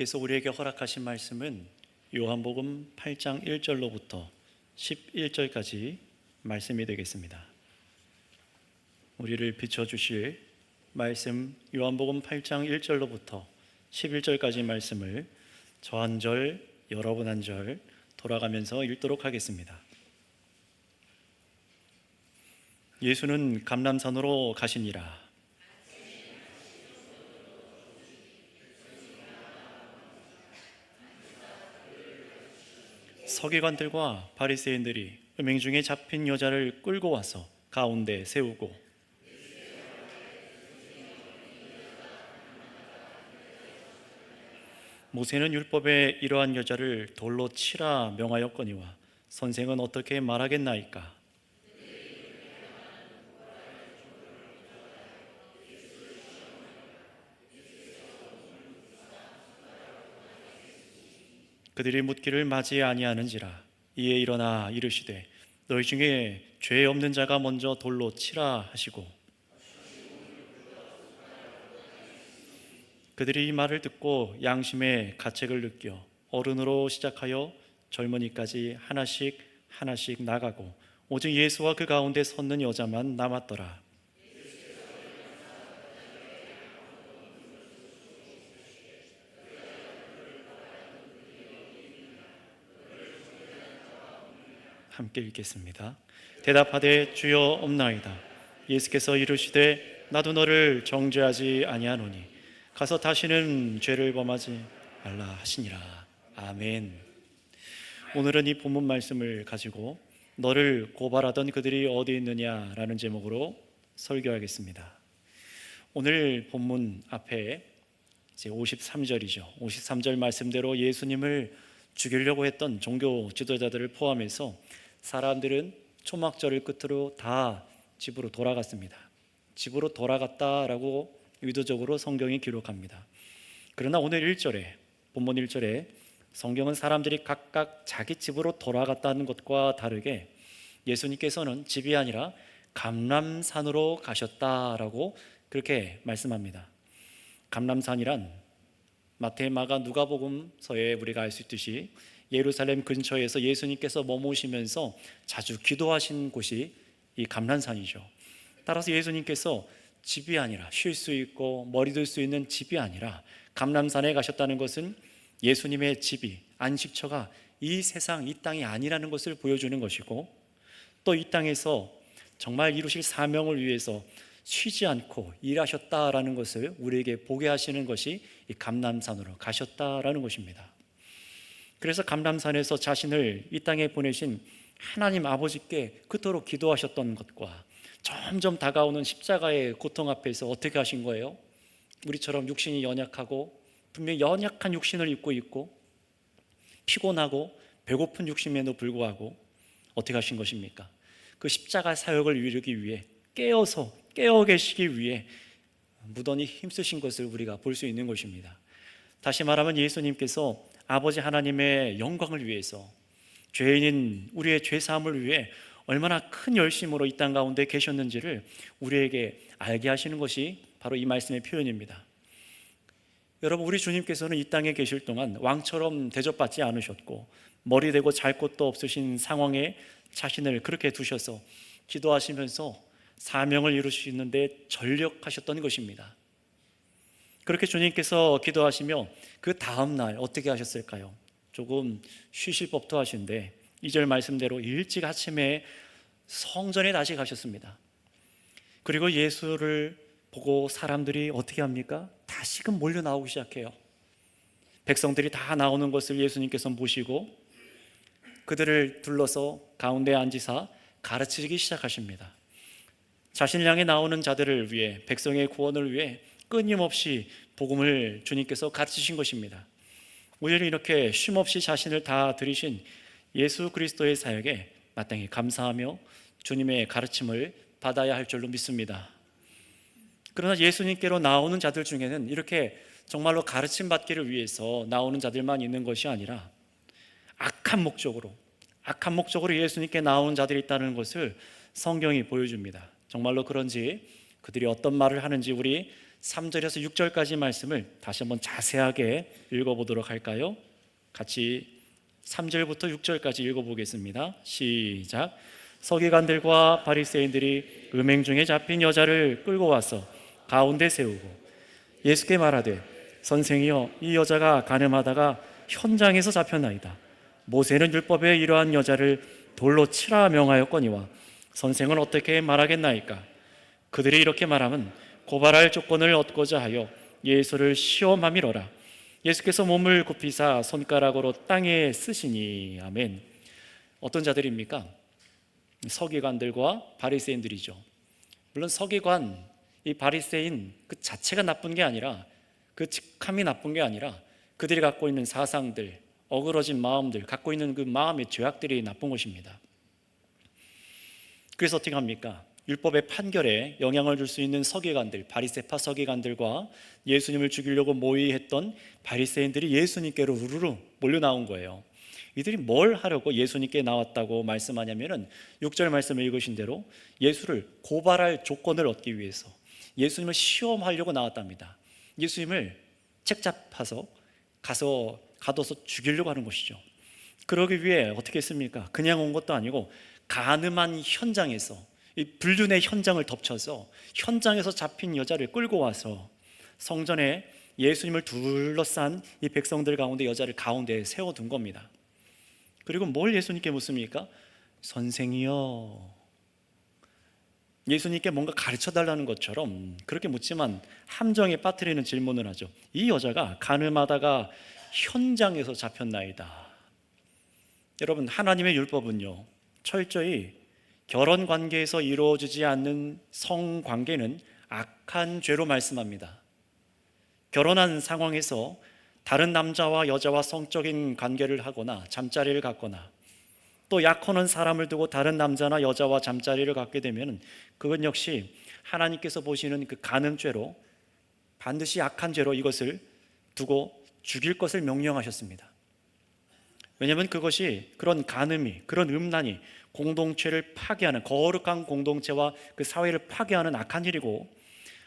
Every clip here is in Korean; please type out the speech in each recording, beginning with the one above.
그래서 우리에게 허락하신 말씀은 요한복음 8장 1절로부터 11절까지 말씀이 되겠습니다. 우리를 비춰주실 말씀 요한복음 8장 1절로부터 11절까지 말씀을 저 한 절, 여러분 한 절 돌아가면서 읽도록 하겠습니다. 예수는 감람산으로 가시니라. 서기관들과 바리새인들이 음행 중에 잡힌 여자를 끌고 와서 가운데 세우고 모세는 율법에 이러한 여자를 돌로 치라 명하였거니와 선생은 어떻게 말하겠나이까? 그들이 묻기를 맞이 아니하는지라. 이에 일어나 이르시되 너희 중에 죄 없는 자가 먼저 돌로 치라 하시고 그들이 이 말을 듣고 양심의 가책을 느껴 어른으로 시작하여 젊은이까지 하나씩 하나씩 나가고 오직 예수와 그 가운데 섰는 여자만 남았더라. 함께 읽겠습니다. 대답하되 주여 없나이다. 예수께서 이르시되 나도 너를 정죄하지 아니하노니 가서 다시는 죄를 범하지 말라 하시니라. 아멘. 오늘은 이 본문 말씀을 가지고 너를 고발하던 그들이 어디 있느냐라는 제목으로 설교하겠습니다. 오늘 본문 앞에 이제 53절이죠. 53절 말씀대로 예수님을 죽이려고 했던 종교 지도자들을 포함해서 사람들은 초막절을 끝으로 다 집으로 돌아갔습니다. 집으로 돌아갔다라고 의도적으로 성경이 기록합니다. 그러나 오늘 1절에, 본문 1절에 성경은 사람들이 각각 자기 집으로 돌아갔다는 것과 다르게 예수님께서는 집이 아니라 감람산으로 가셨다라고 그렇게 말씀합니다. 감람산이란 마태, 마가, 누가복음서에 우리가 알 수 있듯이 예루살렘 근처에서 예수님께서 머무시면서 자주 기도하신 곳이 이 감람산이죠. 따라서 예수님께서 집이 아니라 쉴 수 있고 머리 둘 수 있는 집이 아니라 감람산에 가셨다는 것은 예수님의 집이, 안식처가 이 세상, 이 땅이 아니라는 것을 보여주는 것이고 또 이 땅에서 정말 이루실 사명을 위해서 쉬지 않고 일하셨다라는 것을 우리에게 보게 하시는 것이 이 감람산으로 가셨다라는 것입니다. 그래서 감람산에서 자신을 이 땅에 보내신 하나님 아버지께 그토록 기도하셨던 것과 점점 다가오는 십자가의 고통 앞에서 어떻게 하신 거예요? 우리처럼 육신이 연약하고 분명히 연약한 육신을 입고 있고 피곤하고 배고픈 육신에도 불구하고 어떻게 하신 것입니까? 그 십자가 사역을 이루기 위해 깨어 계시기 위해 무던히 힘쓰신 것을 우리가 볼 수 있는 것입니다. 다시 말하면 예수님께서 아버지 하나님의 영광을 위해서 죄인인 우리의 죄사함을 위해 얼마나 큰 열심으로 이 땅 가운데 계셨는지를 우리에게 알게 하시는 것이 바로 이 말씀의 표현입니다. 여러분, 우리 주님께서는 이 땅에 계실 동안 왕처럼 대접받지 않으셨고 머리 대고 잘 곳도 없으신 상황에 자신을 그렇게 두셔서 기도하시면서 사명을 이루시는데 전력하셨던 것입니다. 그렇게 주님께서 기도하시며 그 다음 날 어떻게 하셨을까요? 조금 쉬실 법도 하신데 2절 말씀대로 일찍 아침에 성전에 다시 가셨습니다. 그리고 예수를 보고 사람들이 어떻게 합니까? 다시금 몰려 나오기 시작해요. 백성들이 다 나오는 것을 예수님께서 보시고 그들을 둘러서 가운데 앉으사 가르치기 시작하십니다. 자신을 향해 나오는 자들을 위해, 백성의 구원을 위해 끊임없이 복음을 주님께서 가르치신 것입니다. 오히려 이렇게 쉼없이 자신을 다 들이신 예수 그리스도의 사역에 마땅히 감사하며 주님의 가르침을 받아야 할 줄로 믿습니다. 그러나 예수님께로 나오는 자들 중에는 이렇게 정말로 가르침 받기를 위해서 나오는 자들만 있는 것이 아니라 악한 목적으로 예수님께 나오는 자들이 있다는 것을 성경이 보여줍니다. 정말로 그런지 그들이 어떤 말을 하는지 우리 3절에서 6절까지 말씀을 다시 한번 자세하게 읽어보도록 할까요? 같이 3절부터 6절까지 읽어보겠습니다. 시작. 서기관들과 바리새인들이 음행 중에 잡힌 여자를 끌고 와서 가운데 세우고 예수께 말하되 선생이여, 이 여자가 간음하다가 현장에서 잡혔나이다. 모세는 율법에 이러한 여자를 돌로 치라 명하였거니와 선생은 어떻게 말하겠나이까? 그들이 이렇게 말하면 고발할 조건을 얻고자 하여 예수를 시험함이로라. 예수께서 몸을 굽히사 손가락으로 땅에 쓰시니. 아멘. 어떤 자들입니까? 서기관들과 바리새인들이죠. 물론 서기관, 이 바리새인 그 자체가 나쁜 게 아니라, 그 직함이 나쁜 게 아니라 그들이 갖고 있는 사상들, 어그러진 마음들, 갖고 있는 그 마음의 죄악들이 나쁜 것입니다. 그래서 어떻게 합니까? 율법의 판결에 영향을 줄 수 있는 서기관들, 바리새파 서기관들과 예수님을 죽이려고 모의했던 바리새인들이 예수님께로 우르르 몰려 나온 거예요. 이들이 뭘 하려고 예수님께 나왔다고 말씀하냐면은 6절 말씀을 읽으신 대로 예수를 고발할 조건을 얻기 위해서 예수님을 시험하려고 나왔답니다. 예수님을 책잡아서 가둬서 죽이려고 하는 것이죠. 그러기 위해 어떻게 했습니까? 그냥 온 것도 아니고 간음한 현장에서, 이 불륜의 현장을 덮쳐서 현장에서 잡힌 여자를 끌고 와서 성전에 예수님을 둘러싼 이 백성들 가운데 여자를 가운데에 세워둔 겁니다. 그리고 뭘 예수님께 묻습니까? 선생이여. 예수님께 뭔가 가르쳐달라는 것처럼 그렇게 묻지만 함정에 빠뜨리는 질문을 하죠. 이 여자가 간음하다가 현장에서 잡혔나이다. 여러분, 하나님의 율법은요, 철저히 결혼 관계에서 이루어지지 않는 성관계는 악한 죄로 말씀합니다. 결혼한 상황에서 다른 남자와 여자와 성적인 관계를 하거나 잠자리를 갖거나 또 약혼한 사람을 두고 다른 남자나 여자와 잠자리를 갖게 되면 그건 역시 하나님께서 보시는 그 간음죄로, 반드시 악한 죄로 이것을 두고 죽일 것을 명령하셨습니다. 왜냐하면 그것이, 그런 간음이, 그런 음란이 공동체를 파괴하는, 거룩한 공동체와 그 사회를 파괴하는 악한 일이고,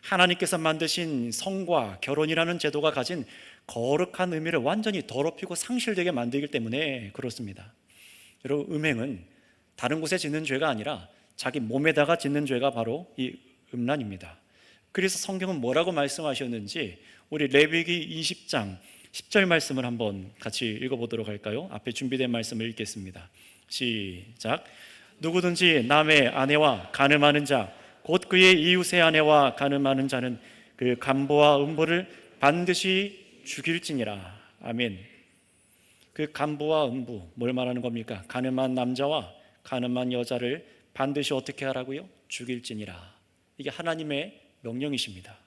하나님께서 만드신 성과 결혼이라는 제도가 가진 거룩한 의미를 완전히 더럽히고 상실되게 만들기 때문에 그렇습니다. 여러분, 음행은 다른 곳에 짓는 죄가 아니라 자기 몸에다가 짓는 죄가 바로 이 음란입니다. 그래서 성경은 뭐라고 말씀하셨는지 우리 레위기 20장 10절 말씀을 한번 같이 읽어보도록 할까요? 앞에 준비된 말씀을 읽겠습니다. 시작. 누구든지 남의 아내와 간음하는 자, 곧 그의 이웃의 아내와 간음하는 자는 그 간부와 음부를 반드시 죽일지니라. 아멘. 그 간부와 음부, 뭘 말하는 겁니까? 간음한 남자와 간음한 여자를 반드시 어떻게 하라고요? 죽일지니라. 이게 하나님의 명령이십니다.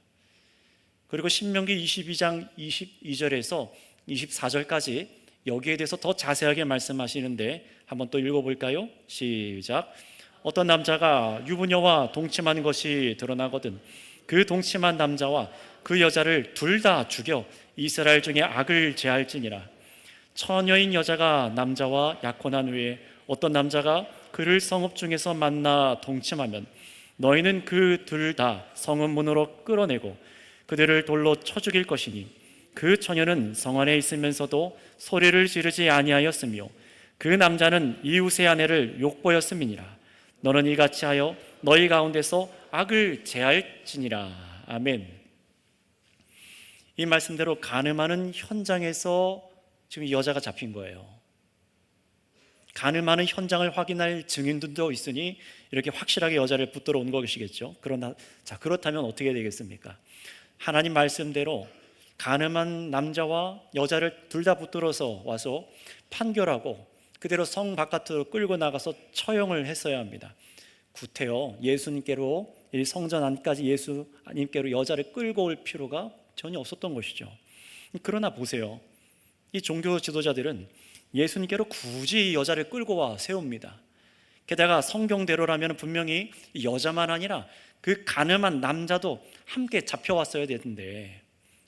그리고 신명기 22장 22절에서 24절까지 여기에 대해서 더 자세하게 말씀하시는데 한번 또 읽어볼까요? 시작. 어떤 남자가 유부녀와 동침한 것이 드러나거든 그 동침한 남자와 그 여자를 둘 다 죽여 이스라엘 중에 악을 제할지니라. 처녀인 여자가 남자와 약혼한 후에 어떤 남자가 그를 성읍 중에서 만나 동침하면 너희는 그 둘 다 성읍 문으로 끌어내고 그들을 돌로 쳐 죽일 것이니 그 처녀는 성 안에 있으면서도 소리를 지르지 아니하였으며 그 남자는 이웃의 아내를 욕보였음이니라. 너는 이같이 하여 너희 가운데서 악을 제할지니라. 아멘. 이 말씀대로 간음하는 현장에서 지금 이 여자가 잡힌 거예요. 간음하는 현장을 확인할 증인들도 있으니 이렇게 확실하게 여자를 붙들어 온 것이겠죠. 그렇다면 어떻게 되겠습니까? 하나님 말씀대로 간음한 남자와 여자를 둘 다 붙들어서 와서 판결하고 그대로 성 바깥으로 끌고 나가서 처형을 했어야 합니다. 구태여 예수님께로, 이 성전 안까지 예수님께로 여자를 끌고 올 필요가 전혀 없었던 것이죠. 그러나 보세요, 이 종교 지도자들은 예수님께로 굳이 이 여자를 끌고 와 세웁니다. 게다가 성경대로라면 분명히 여자만 아니라 그 간음한 남자도 함께 잡혀왔어야 되는데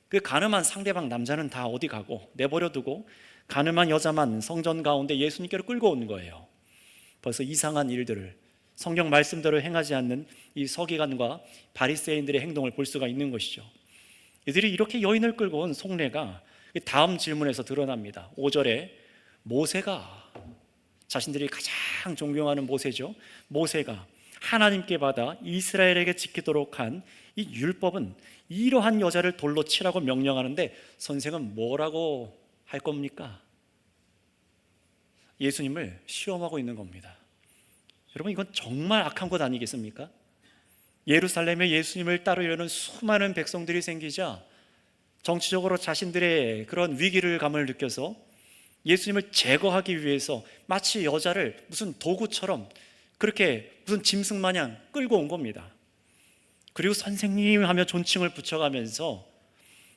그 간음한 상대방 남자는 다 어디 가고 내버려두고 간음한 여자만 성전 가운데 예수님께로 끌고 온 거예요. 벌써 이상한 일들을 성경 말씀대로 행하지 않는 이 서기관과 바리새인들의 행동을 볼 수가 있는 것이죠. 이들이 이렇게 여인을 끌고 온 속내가 다음 질문에서 드러납니다. 5절에 모세가, 자신들이 가장 존경하는 모세죠, 모세가 하나님께 받아 이스라엘에게 지키도록 한 이 율법은 이러한 여자를 돌로 치라고 명령하는데 선생은 뭐라고 할 겁니까? 예수님을 시험하고 있는 겁니다. 여러분, 이건 정말 악한 것 아니겠습니까? 예루살렘에 예수님을 따르려는 수많은 백성들이 생기자 정치적으로 자신들의 그런 위기를 감을 느껴서 예수님을 제거하기 위해서 마치 여자를 무슨 도구처럼 그렇게 무슨 짐승 마냥 끌고 온 겁니다. 그리고 선생님 하며 존칭을 붙여가면서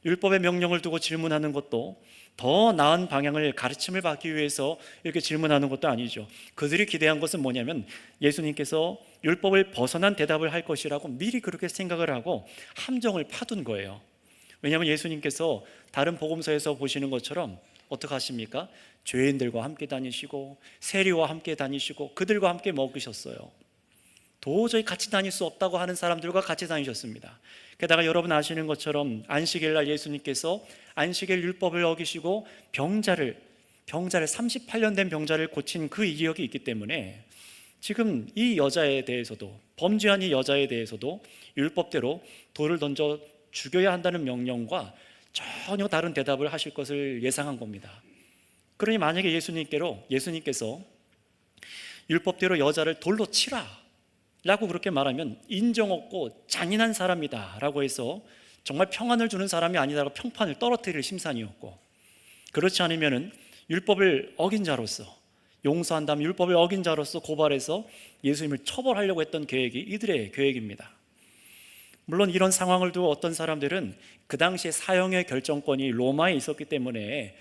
율법의 명령을 두고 질문하는 것도 더 나은 방향을 가르침을 받기 위해서 이렇게 질문하는 것도 아니죠. 그들이 기대한 것은 뭐냐면 예수님께서 율법을 벗어난 대답을 할 것이라고 미리 그렇게 생각을 하고 함정을 파둔 거예요. 왜냐하면 예수님께서 다른 복음서에서 보시는 것처럼 어떻게 하십니까? 죄인들과 함께 다니시고 세리와 함께 다니시고 그들과 함께 먹으셨어요. 도저히 같이 다닐 수 없다고 하는 사람들과 같이 다니셨습니다. 게다가 여러분 아시는 것처럼 안식일 날 예수님께서 안식일 율법을 어기시고 병자를 38년 된 병자를 고친 그 이력이 있기 때문에 지금 이 여자에 대해서도, 범죄한 이 여자에 대해서도 율법대로 돌을 던져 죽여야 한다는 명령과 전혀 다른 대답을 하실 것을 예상한 겁니다. 그러니 만약에 예수님께서 율법대로 여자를 돌로 치라 라고 그렇게 말하면 인정 없고 잔인한 사람이다 라고 해서 정말 평안을 주는 사람이 아니다라고 평판을 떨어뜨릴 심산이었고, 그렇지 않으면 율법을 어긴 자로서, 용서한 다음 율법을 어긴 자로서 고발해서 예수님을 처벌하려고 했던 계획이 이들의 계획입니다. 물론 이런 상황을 두고 어떤 사람들은 그 당시에 사형의 결정권이 로마에 있었기 때문에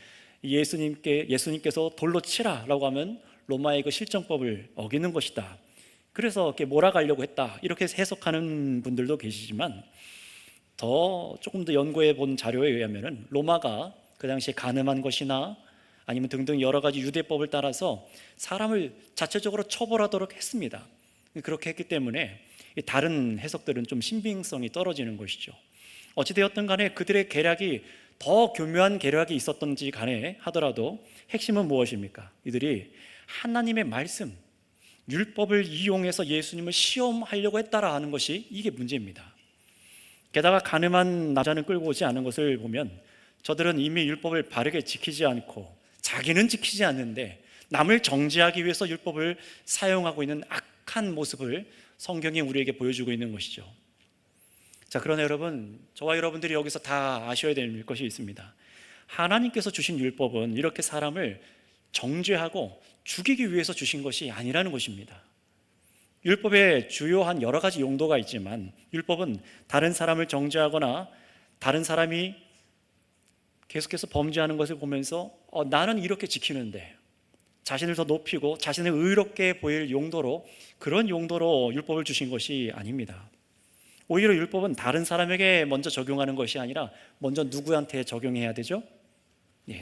예수님께서 돌로 치라라고 하면 로마의 그 실정법을 어기는 것이다, 그래서 이렇게 몰아가려고 했다, 이렇게 해석하는 분들도 계시지만 조금 더 연구해 본 자료에 의하면 로마가 그 당시에 간음한 것이나 아니면 등등 여러 가지 유대법을 따라서 사람을 자체적으로 처벌하도록 했습니다. 그렇게 했기 때문에 다른 해석들은 좀 신빙성이 떨어지는 것이죠. 어찌되었든 간에 그들의 계략이 더 교묘한 계략이 있었던지 간에 하더라도 핵심은 무엇입니까? 이들이 하나님의 말씀, 율법을 이용해서 예수님을 시험하려고 했다라 하는 것이 이게 문제입니다. 게다가 가늠한 남자는 끌고 오지 않은 것을 보면 저들은 이미 율법을 바르게 지키지 않고 자기는 지키지 않는데 남을 정죄하기 위해서 율법을 사용하고 있는 악한 모습을 성경이 우리에게 보여주고 있는 것이죠. 자, 그러나 여러분, 저와 여러분들이 여기서 다 아셔야 될 것이 있습니다. 하나님께서 주신 율법은 이렇게 사람을 정죄하고 죽이기 위해서 주신 것이 아니라는 것입니다. 율법에 주요한 여러 가지 용도가 있지만 율법은 다른 사람을 정죄하거나 다른 사람이 계속해서 범죄하는 것을 보면서 나는 이렇게 지키는데, 자신을 더 높이고 자신을 의롭게 보일 용도로, 그런 용도로 율법을 주신 것이 아닙니다. 오히려 율법은 다른 사람에게 먼저 적용하는 것이 아니라 먼저 누구한테 적용해야 되죠?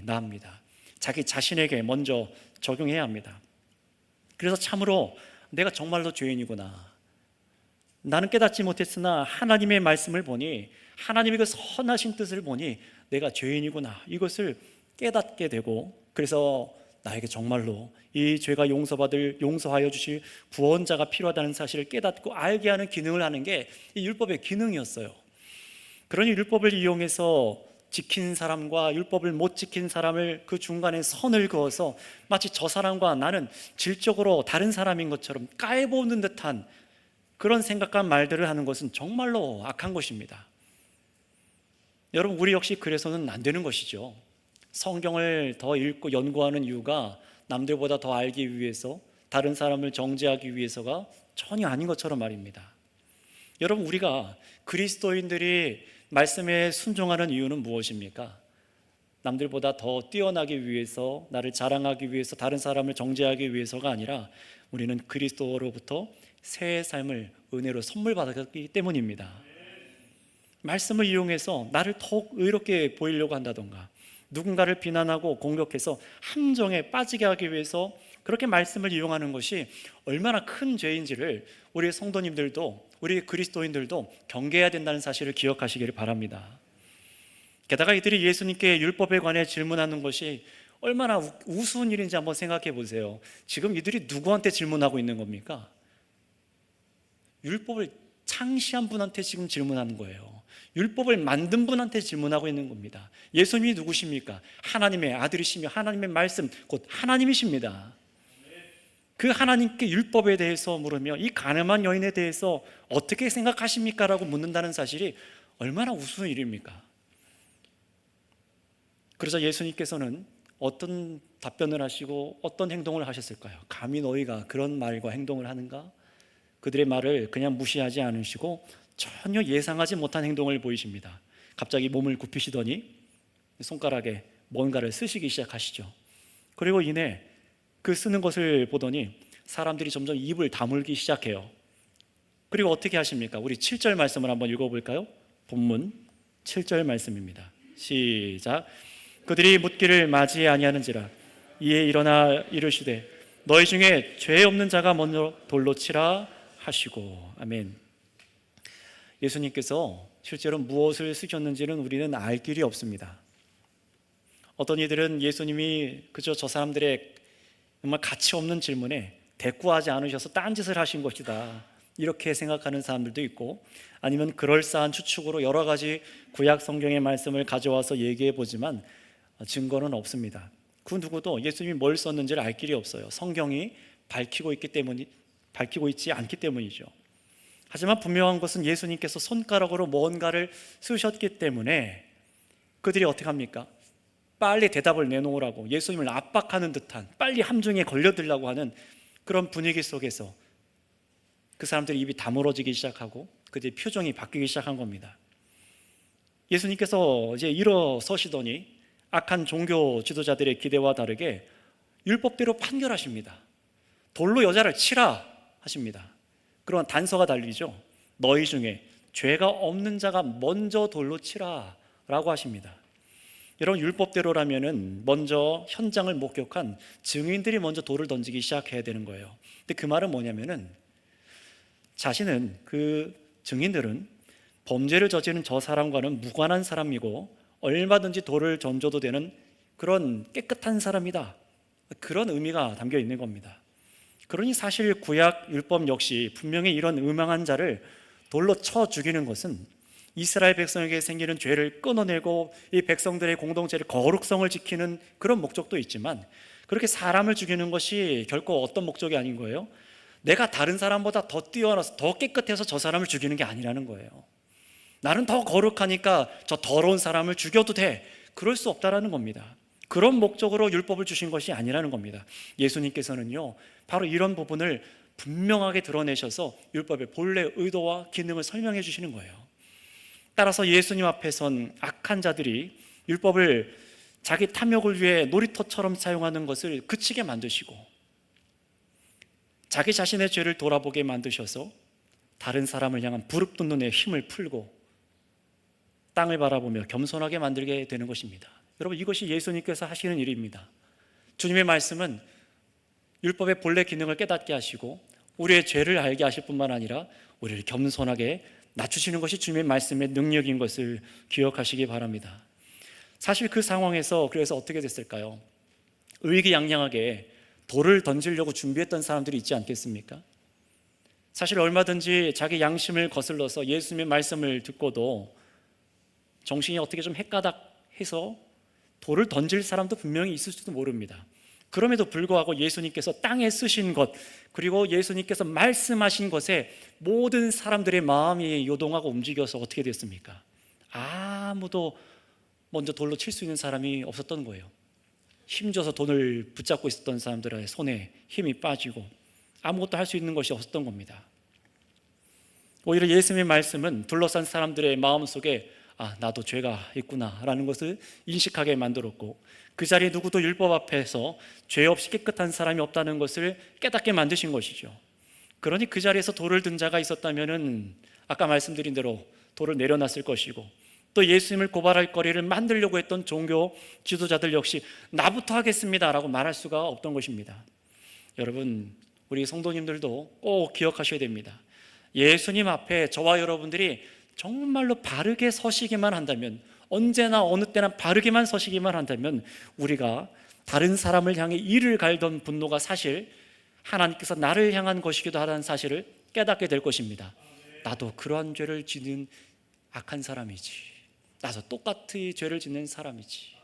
나입니다. 자기 자신에게 먼저 적용해야 합니다. 그래서 참으로 내가 정말로 죄인이구나, 나는 깨닫지 못했으나 하나님의 말씀을 보니, 하나님의 그 선하신 뜻을 보니 내가 죄인이구나, 이것을 깨닫게 되고, 그래서 나에게 정말로 이 죄가 용서하여 주실 구원자가 필요하다는 사실을 깨닫고 알게 하는 기능을 하는 게 이 율법의 기능이었어요. 그러니 율법을 이용해서 지킨 사람과 율법을 못 지킨 사람을 그 중간에 선을 그어서 마치 저 사람과 나는 질적으로 다른 사람인 것처럼 깔보는 듯한 그런 생각과 말들을 하는 것은 정말로 악한 것입니다. 여러분, 우리 역시 그래서는 안 되는 것이죠. 성경을 더 읽고 연구하는 이유가 남들보다 더 알기 위해서, 다른 사람을 정죄하기 위해서가 전혀 아닌 것처럼 말입니다. 여러분, 우리가 그리스도인들이 말씀에 순종하는 이유는 무엇입니까? 남들보다 더 뛰어나기 위해서, 나를 자랑하기 위해서, 다른 사람을 정죄하기 위해서가 아니라 우리는 그리스도로부터 새 삶을 은혜로 선물 받았기 때문입니다. 말씀을 이용해서 나를 더욱 의롭게 보이려고 한다던가, 누군가를 비난하고 공격해서 함정에 빠지게 하기 위해서 그렇게 말씀을 이용하는 것이 얼마나 큰 죄인지를 우리 성도님들도, 우리 그리스도인들도 경계해야 된다는 사실을 기억하시기를 바랍니다. 게다가 이들이 예수님께 율법에 관해 질문하는 것이 얼마나 우스운 일인지 한번 생각해 보세요. 지금 이들이 누구한테 질문하고 있는 겁니까? 율법을 창시한 분한테 지금 질문하는 거예요. 율법을 만든 분한테 질문하고 있는 겁니다. 예수님이 누구십니까? 하나님의 아들이시며 하나님의 말씀, 곧 하나님이십니다. 그 하나님께 율법에 대해서 물으며 이 가늠한 여인에 대해서 어떻게 생각하십니까? 라고 묻는다는 사실이 얼마나 우스운 일입니까? 그래서 예수님께서는 어떤 답변을 하시고 어떤 행동을 하셨을까요? 감히 너희가 그런 말과 행동을 하는가? 그들의 말을 그냥 무시하지 않으시고 전혀 예상하지 못한 행동을 보이십니다. 갑자기 몸을 굽히시더니 손가락에 뭔가를 쓰시기 시작하시죠. 그리고 이내 그 쓰는 것을 보더니 사람들이 점점 입을 다물기 시작해요. 그리고 어떻게 하십니까? 우리 7절 말씀을 한번 읽어볼까요? 본문 7절 말씀입니다. 시작. 그들이 묻기를 맞이 아니하는지라 이에 일어나 이르시되 너희 중에 죄 없는 자가 먼저 돌로 치라 하시고. 아멘. 예수님께서 실제로 무엇을 쓰셨는지는 우리는 알 길이 없습니다. 어떤 이들은 예수님이 그저 저 사람들의 정말 가치 없는 질문에 대꾸하지 않으셔서 딴짓을 하신 것이다, 이렇게 생각하는 사람들도 있고, 아니면 그럴싸한 추측으로 여러 가지 구약 성경의 말씀을 가져와서 얘기해 보지만 증거는 없습니다. 그 누구도 예수님이 뭘 썼는지를 알 길이 없어요. 성경이 밝히고 있지 않기 때문이죠. 하지만 분명한 것은 예수님께서 손가락으로 뭔가를 쓰셨기 때문에 그들이 어떻게 합니까? 빨리 대답을 내놓으라고 예수님을 압박하는 듯한, 빨리 함정에 걸려들라고 하는 그런 분위기 속에서 그 사람들의 입이 다물어지기 시작하고 그들의 표정이 바뀌기 시작한 겁니다. 예수님께서 이제 일어서시더니 악한 종교 지도자들의 기대와 다르게 율법대로 판결하십니다. 돌로 여자를 치라 하십니다. 그런 단서가 달리죠. 너희 중에 죄가 없는 자가 먼저 돌로 치라 라고 하십니다. 여러분, 율법대로라면은 먼저 현장을 목격한 증인들이 먼저 돌을 던지기 시작해야 되는 거예요. 근데 그 말은 뭐냐면은 자신은, 그 증인들은 범죄를 저지른 저 사람과는 무관한 사람이고 얼마든지 돌을 던져도 되는 그런 깨끗한 사람이다, 그런 의미가 담겨 있는 겁니다. 그러니 사실 구약 율법 역시 분명히 이런 음행한 자를 돌로 쳐 죽이는 것은 이스라엘 백성에게 생기는 죄를 끊어내고 이 백성들의 공동체를, 거룩성을 지키는 그런 목적도 있지만, 그렇게 사람을 죽이는 것이 결코 어떤 목적이 아닌 거예요. 내가 다른 사람보다 더 뛰어나서 더 깨끗해서 저 사람을 죽이는 게 아니라는 거예요. 나는 더 거룩하니까 저 더러운 사람을 죽여도 돼, 그럴 수 없다라는 겁니다. 그런 목적으로 율법을 주신 것이 아니라는 겁니다. 예수님께서는요, 바로 이런 부분을 분명하게 드러내셔서 율법의 본래 의도와 기능을 설명해 주시는 거예요. 따라서 예수님 앞에 선 악한 자들이 율법을 자기 탐욕을 위해 놀이터처럼 사용하는 것을 그치게 만드시고, 자기 자신의 죄를 돌아보게 만드셔서 다른 사람을 향한 부릅뜨는 힘을 풀고 땅을 바라보며 겸손하게 만들게 되는 것입니다. 여러분, 이것이 예수님께서 하시는 일입니다. 주님의 말씀은 율법의 본래 기능을 깨닫게 하시고 우리의 죄를 알게 하실 뿐만 아니라 우리를 겸손하게 낮추시는 것이 주님의 말씀의 능력인 것을 기억하시기 바랍니다. 사실 그 상황에서 그래서 어떻게 됐을까요? 의기양양하게 돌을 던지려고 준비했던 사람들이 있지 않겠습니까? 사실 얼마든지 자기 양심을 거슬러서 예수님의 말씀을 듣고도 정신이 어떻게 좀 헷가닥해서 돌을 던질 사람도 분명히 있을지도 모릅니다. 그럼에도 불구하고 예수님께서 땅에 쓰신 것, 그리고 예수님께서 말씀하신 것에 모든 사람들의 마음이 요동하고 움직여서 어떻게 됐습니까? 아무도 먼저 돌로 칠 수 있는 사람이 없었던 거예요. 힘줘서 돈을 붙잡고 있었던 사람들의 손에 힘이 빠지고 아무것도 할 수 있는 것이 없었던 겁니다. 오히려 예수님의 말씀은 둘러싼 사람들의 마음속에 나도 죄가 있구나 라는 것을 인식하게 만들었고, 그 자리에 누구도 율법 앞에서 죄 없이 깨끗한 사람이 없다는 것을 깨닫게 만드신 것이죠. 그러니 그 자리에서 돌을 든 자가 있었다면 아까 말씀드린 대로 돌을 내려놨을 것이고, 또 예수님을 고발할 거리를 만들려고 했던 종교 지도자들 역시 나부터 하겠습니다 라고 말할 수가 없던 것입니다. 여러분, 우리 성도님들도 꼭 기억하셔야 됩니다. 예수님 앞에 저와 여러분들이 정말로 바르게 서시기만 한다면 언제나 어느 때나 바르게만 서시기만 한다면 우리가 다른 사람을 향해 이를 갈던 분노가 사실 하나님께서 나를 향한 것이기도 하다는 사실을 깨닫게 될 것입니다. 나도 그러한 죄를 짓는 악한 사람이지. 나도 똑같이 죄를 짓는 사람이지.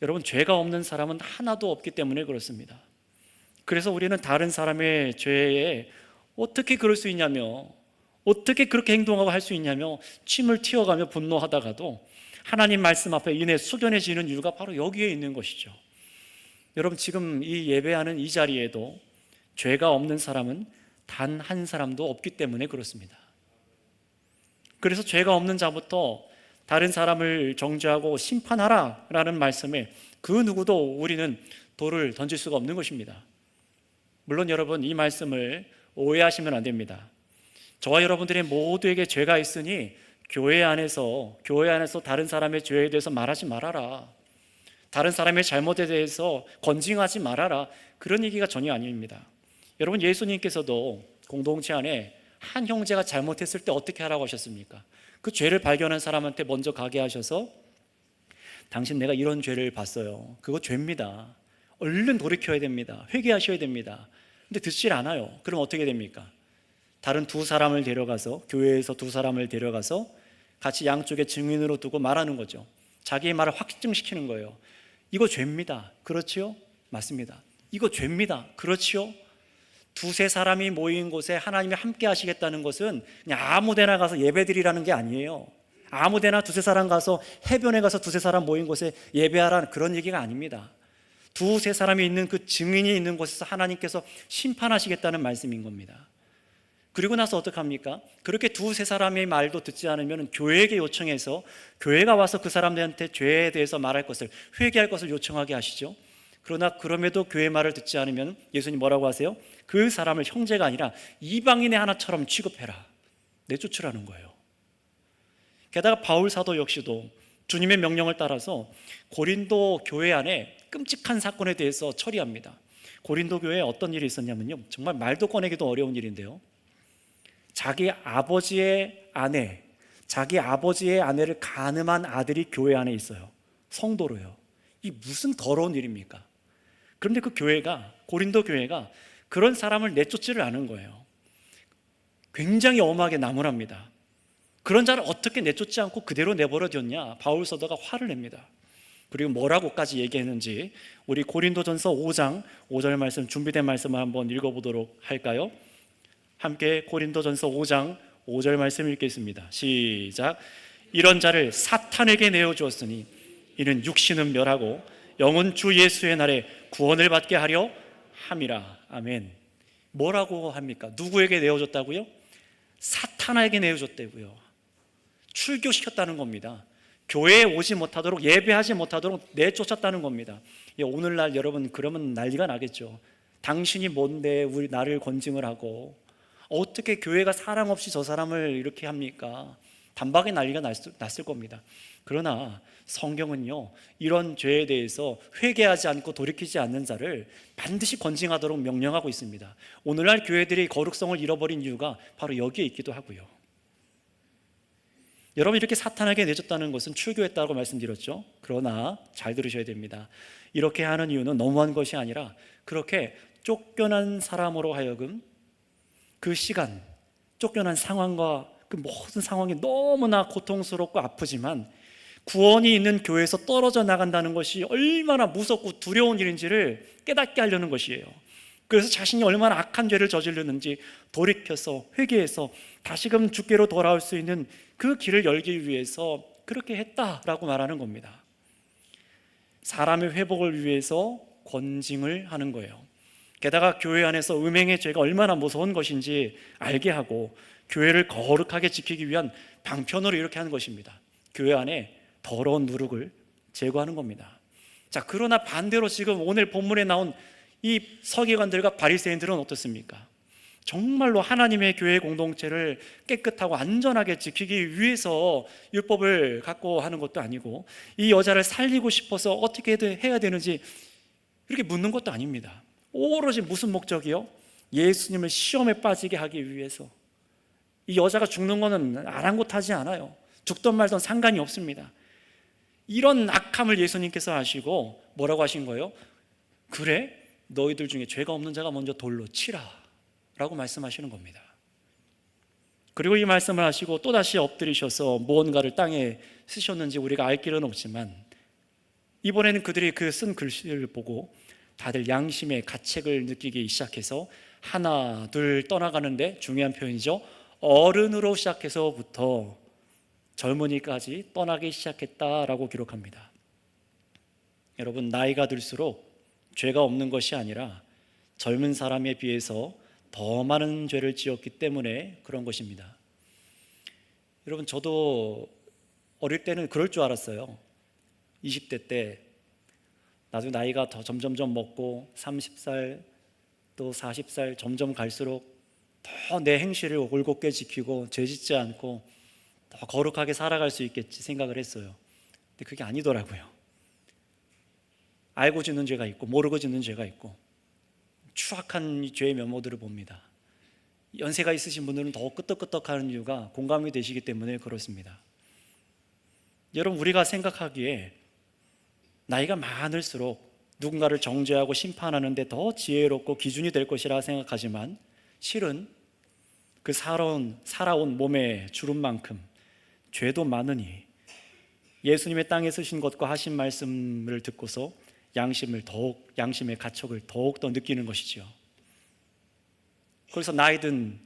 여러분, 죄가 없는 사람은 하나도 없기 때문에 그렇습니다. 그래서 우리는 다른 사람의 죄에 어떻게 그럴 수 있냐며, 어떻게 그렇게 행동하고 할 수 있냐며 침을 튀어가며 분노하다가도 하나님 말씀 앞에 인해 숙연해지는 이유가 바로 여기에 있는 것이죠. 여러분, 지금 이 예배하는 이 자리에도 죄가 없는 사람은 단 한 사람도 없기 때문에 그렇습니다. 그래서 죄가 없는 자부터 다른 사람을 정죄하고 심판하라 라는 말씀에 그 누구도 우리는 돌을 던질 수가 없는 것입니다. 물론 여러분, 이 말씀을 오해하시면 안 됩니다. 저와 여러분들의 모두에게 죄가 있으니 교회 안에서 다른 사람의 죄에 대해서 말하지 말아라, 다른 사람의 잘못에 대해서 건징하지 말아라, 그런 얘기가 전혀 아닙니다. 여러분, 예수님께서도 공동체 안에 한 형제가 잘못했을 때 어떻게 하라고 하셨습니까? 그 죄를 발견한 사람한테 먼저 가게 하셔서 당신, 내가 이런 죄를 봤어요. 그거 죄입니다. 얼른 돌이켜야 됩니다. 회개하셔야 됩니다. 근데 듣질 않아요. 그럼 어떻게 됩니까? 다른 두 사람을 데려가서, 교회에서 두 사람을 데려가서 같이 양쪽에 증인으로 두고 말하는 거죠. 자기의 말을 확증시키는 거예요. 이거 죄입니다. 그렇지요? 맞습니다. 이거 죄입니다. 그렇지요? 두세 사람이 모인 곳에 하나님이 함께 하시겠다는 것은 그냥 아무 데나 가서 예배드리라는 게 아니에요. 아무 데나 두세 사람 가서, 해변에 가서 두세 사람 모인 곳에 예배하라는 그런 얘기가 아닙니다. 두세 사람이 있는 그 증인이 있는 곳에서 하나님께서 심판하시겠다는 말씀인 겁니다. 그리고 나서 어떡합니까? 그렇게 두세 사람의 말도 듣지 않으면 교회에게 요청해서 교회가 와서 그 사람들한테 죄에 대해서 말할 것을, 회개할 것을 요청하게 하시죠. 그러나 그럼에도 교회 말을 듣지 않으면 예수님 뭐라고 하세요? 그 사람을 형제가 아니라 이방인의 하나처럼 취급해라, 내쫓으라는 거예요. 게다가 바울 사도 역시도 주님의 명령을 따라서 고린도 교회 안에 끔찍한 사건에 대해서 처리합니다. 고린도 교회에 어떤 일이 있었냐면요, 정말 말도 꺼내기도 어려운 일인데요, 자기 아버지의 아내를 간음한 아들이 교회 안에 있어요. 성도로요. 이 무슨 더러운 일입니까? 그런데 그 교회가, 고린도 교회가 그런 사람을 내쫓지를 않은 거예요. 굉장히 엄하게 나무랍니다. 그런 자를 어떻게 내쫓지 않고 그대로 내버려뒀냐? 바울 사도가 화를 냅니다. 그리고 뭐라고까지 얘기했는지 우리 고린도전서 5장 5절 말씀, 준비된 말씀을 한번 읽어보도록 할까요? 함께 고린도전서 5장 5절 말씀 읽겠습니다. 시작. 이런 자를 사탄에게 내어주었으니 이는 육신은 멸하고 영은 주 예수의 날에 구원을 받게 하려 함이라. 아멘. 뭐라고 합니까? 누구에게 내어줬다고요? 사탄에게 내어줬다고요. 출교시켰다는 겁니다. 교회에 오지 못하도록, 예배하지 못하도록 내쫓았다는 겁니다. 오늘날 여러분 그러면 난리가 나겠죠. 당신이 뭔데 우리 나를 건증을 하고, 어떻게 교회가 사랑 없이 저 사람을 이렇게 합니까? 단박에 난리가 났을 겁니다. 그러나 성경은요, 이런 죄에 대해서 회개하지 않고 돌이키지 않는 자를 반드시 건징하도록 명령하고 있습니다. 오늘날 교회들이 거룩성을 잃어버린 이유가 바로 여기에 있기도 하고요. 여러분, 이렇게 사탄에게 내줬다는 것은 출교했다고 말씀드렸죠. 그러나 잘 들으셔야 됩니다. 이렇게 하는 이유는 너무한 것이 아니라 그렇게 쫓겨난 사람으로 하여금 그 시간, 쫓겨난 상황과 그 모든 상황이 너무나 고통스럽고 아프지만 구원이 있는 교회에서 떨어져 나간다는 것이 얼마나 무섭고 두려운 일인지를 깨닫게 하려는 것이에요. 그래서 자신이 얼마나 악한 죄를 저질렀는지 돌이켜서 회개해서 다시금 주께로 돌아올 수 있는 그 길을 열기 위해서 그렇게 했다라고 말하는 겁니다. 사람의 회복을 위해서 권징을 하는 거예요. 게다가 교회 안에서 음행의 죄가 얼마나 무서운 것인지 알게 하고 교회를 거룩하게 지키기 위한 방편으로 이렇게 하는 것입니다. 교회 안에 더러운 누룩을 제거하는 겁니다. 자, 그러나 반대로 지금 오늘 본문에 나온 이 서기관들과 바리새인들은 어떻습니까? 정말로 하나님의 교회 공동체를 깨끗하고 안전하게 지키기 위해서 율법을 갖고 하는 것도 아니고 이 여자를 살리고 싶어서 어떻게 해야 되는지 이렇게 묻는 것도 아닙니다. 오로지 무슨 목적이요? 예수님을 시험에 빠지게 하기 위해서. 이 여자가 죽는 것은 아랑곳하지 않아요. 죽던 말던 상관이 없습니다. 이런 악함을 예수님께서 하시고 뭐라고 하신 거예요? 그래? 너희들 중에 죄가 없는 자가 먼저 돌로 치라 라고 말씀하시는 겁니다. 그리고 이 말씀을 하시고 또다시 엎드리셔서 무언가를 땅에 쓰셨는지 우리가 알 길은 없지만, 이번에는 그들이 그 쓴 글씨를 보고 다들 양심의 가책을 느끼기 시작해서 하나 둘 떠나가는데, 중요한 표현이죠, 어른으로 시작해서부터 젊은이까지 떠나기 시작했다라고 기록합니다. 여러분, 나이가 들수록 죄가 없는 것이 아니라 젊은 사람에 비해서 더 많은 죄를 지었기 때문에 그런 것입니다. 여러분, 저도 어릴 때는 그럴 줄 알았어요. 20대 때 나중에 나이가 더 점점점 먹고 30살 또 40살 점점 갈수록 더 내 행실을 올곧게 지키고 죄짓지 않고 더 거룩하게 살아갈 수 있겠지 생각을 했어요. 근데 그게 아니더라고요. 알고 짓는 죄가 있고 모르고 짓는 죄가 있고 추악한 죄의 면모들을 봅니다. 연세가 있으신 분들은 더 끄떡끄떡하는 이유가 공감이 되시기 때문에 그렇습니다. 여러분, 우리가 생각하기에 나이가 많을수록 누군가를 정죄하고 심판하는 데 더 지혜롭고 기준이 될 것이라 생각하지만, 실은 그 살아온 몸의 주름만큼 죄도 많으니 예수님의 땅에 쓰신 것과 하신 말씀을 듣고서 양심의 가책을 더욱 더 느끼는 것이죠. 그래서 나이든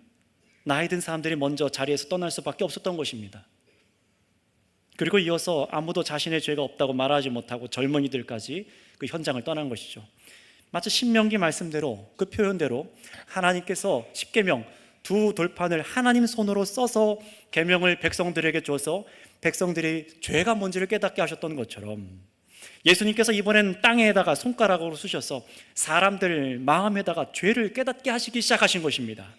사람들이 먼저 자리에서 떠날 수밖에 없었던 것입니다. 그리고 이어서 아무도 자신의 죄가 없다고 말하지 못하고 젊은이들까지 그 현장을 떠난 것이죠. 마치 신명기 말씀대로, 그 표현대로 하나님께서 십계명 두 돌판을 하나님 손으로 써서 계명을 백성들에게 줘서 백성들이 죄가 뭔지를 깨닫게 하셨던 것처럼, 예수님께서 이번엔 땅에다가 손가락으로 쓰셔서 사람들 마음에다가 죄를 깨닫게 하시기 시작하신 것입니다.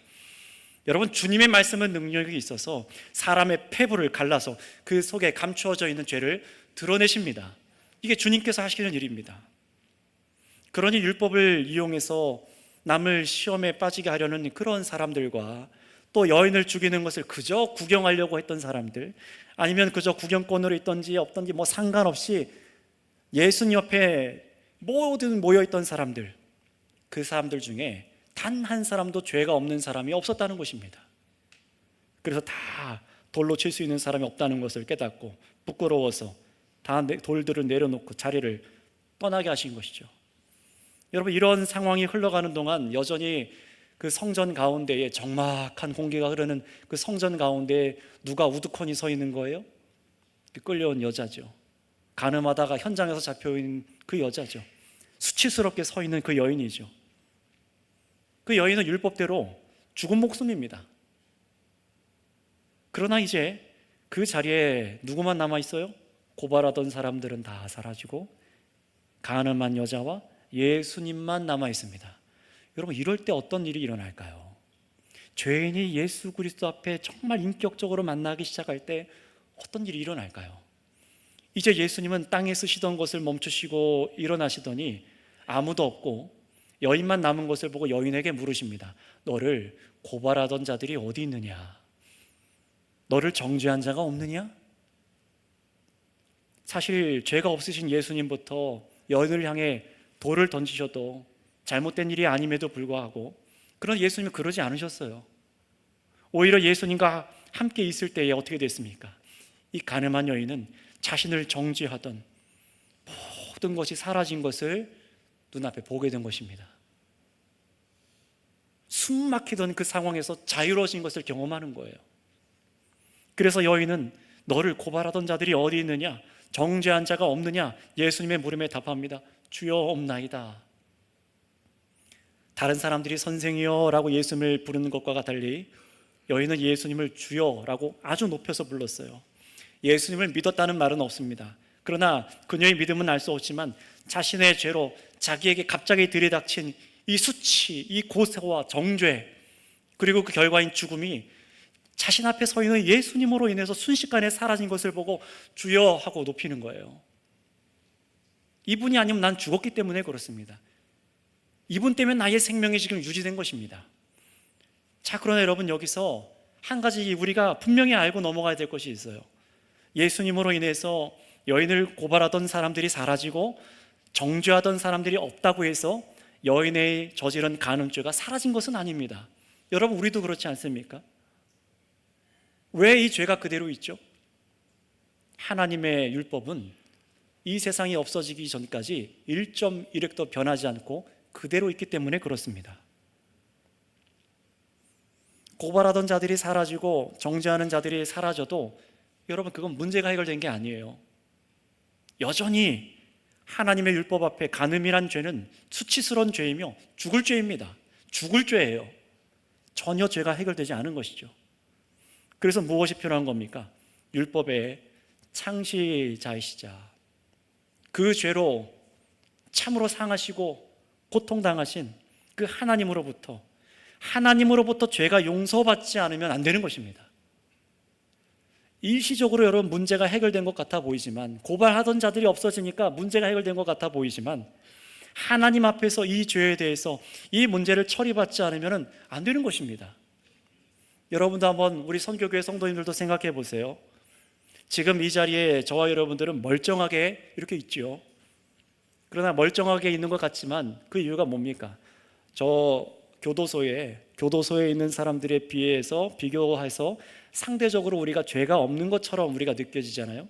여러분, 주님의 말씀은 능력이 있어서 사람의 폐부를 갈라서 그 속에 감추어져 있는 죄를 드러내십니다. 이게 주님께서 하시는 일입니다. 그러니 율법을 이용해서 남을 시험에 빠지게 하려는 그런 사람들과, 또 여인을 죽이는 것을 그저 구경하려고 했던 사람들, 아니면 그저 구경꾼으로 있던지 없던지 상관없이 예수님 옆에 모든 모여있던 사람들, 그 사람들 중에 단 한 사람도 죄가 없는 사람이 없었다는 것입니다. 그래서 다 돌로 칠 수 있는 사람이 없다는 것을 깨닫고 부끄러워서 다 돌들을 내려놓고 자리를 떠나게 하신 것이죠. 여러분, 이런 상황이 흘러가는 동안 여전히 그 성전 가운데에 적막한 공기가 흐르는 그 성전 가운데에 누가 우두커니 서 있는 거예요? 끌려온 여자죠. 간음하다가 현장에서 잡혀있는 그 여자죠. 수치스럽게 서 있는 그 여인이죠. 그 여인은 율법대로 죽은 목숨입니다. 그러나 이제 그 자리에 누구만 남아있어요? 고발하던 사람들은 다 사라지고 간음한 여자와 예수님만 남아있습니다. 여러분, 이럴 때 어떤 일이 일어날까요? 죄인이 예수 그리스도 앞에 정말 인격적으로 만나기 시작할 때 어떤 일이 일어날까요? 이제 예수님은 땅에 쓰시던 것을 멈추시고 일어나시더니 아무도 없고 여인만 남은 것을 보고 여인에게 물으십니다. 너를 고발하던 자들이 어디 있느냐? 너를 정죄한 자가 없느냐? 사실 죄가 없으신 예수님부터 여인을 향해 돌을 던지셔도 잘못된 일이 아님에도 불구하고, 그런 예수님은 그러지 않으셨어요. 오히려 예수님과 함께 있을 때에 어떻게 됐습니까? 이 가늠한 여인은 자신을 정죄하던 모든 것이 사라진 것을 눈앞에 보게 된 것입니다. 숨 막히던 그 상황에서 자유로워진 것을 경험하는 거예요. 그래서 여인은 너를 고발하던 자들이 어디 있느냐? 정죄한 자가 없느냐? 예수님의 물음에 답합니다. 주여 없나이다. 다른 사람들이 선생이여 라고 예수님을 부르는 것과 달리 여인은 예수님을 주여 라고 아주 높여서 불렀어요. 예수님을 믿었다는 말은 없습니다. 그러나 그녀의 믿음은 알 수 없지만 자신의 죄로 자기에게 갑자기 들이닥친 이 수치, 이 고세와 정죄, 그리고 그 결과인 죽음이 자신 앞에 서 있는 예수님으로 인해서 순식간에 사라진 것을 보고 주여 하고 높이는 거예요. 이분이 아니면 난 죽었기 때문에 그렇습니다. 이분 때문에 나의 생명이 지금 유지된 것입니다. 자, 그러나 여러분, 여기서 한 가지 우리가 분명히 알고 넘어가야 될 것이 있어요. 예수님으로 인해서 여인을 고발하던 사람들이 사라지고 정죄하던 사람들이 없다고 해서 여인의 저지른 간음죄가 사라진 것은 아닙니다. 여러분, 우리도 그렇지 않습니까? 왜 이 죄가 그대로 있죠? 하나님의 율법은 이 세상이 없어지기 전까지 1.1획도 변하지 않고 그대로 있기 때문에 그렇습니다. 고발하던 자들이 사라지고 정죄하는 자들이 사라져도 여러분, 그건 문제가 해결된 게 아니에요. 여전히 하나님의 율법 앞에 간음이란 죄는 수치스러운 죄이며 죽을 죄입니다. 죽을 죄예요. 전혀 죄가 해결되지 않은 것이죠. 그래서 무엇이 필요한 겁니까? 율법의 창시자이시자, 그 죄로 참으로 상하시고 고통당하신 그 하나님으로부터 죄가 용서받지 않으면 안 되는 것입니다. 일시적으로 여러분 문제가 해결된 것 같아 보이지만, 고발하던 자들이 없어지니까 문제가 해결된 것 같아 보이지만, 하나님 앞에서 이 죄에 대해서 이 문제를 처리받지 않으면 안 되는 것입니다. 여러분도 한번, 우리 선교교회 성도님들도 생각해 보세요. 지금 이 자리에 저와 여러분들은 멀쩡하게 이렇게 있죠. 그러나 멀쩡하게 있는 것 같지만 그 이유가 뭡니까? 저 교도소에 있는 사람들에 비교해서 상대적으로 우리가 죄가 없는 것처럼 우리가 느껴지잖아요.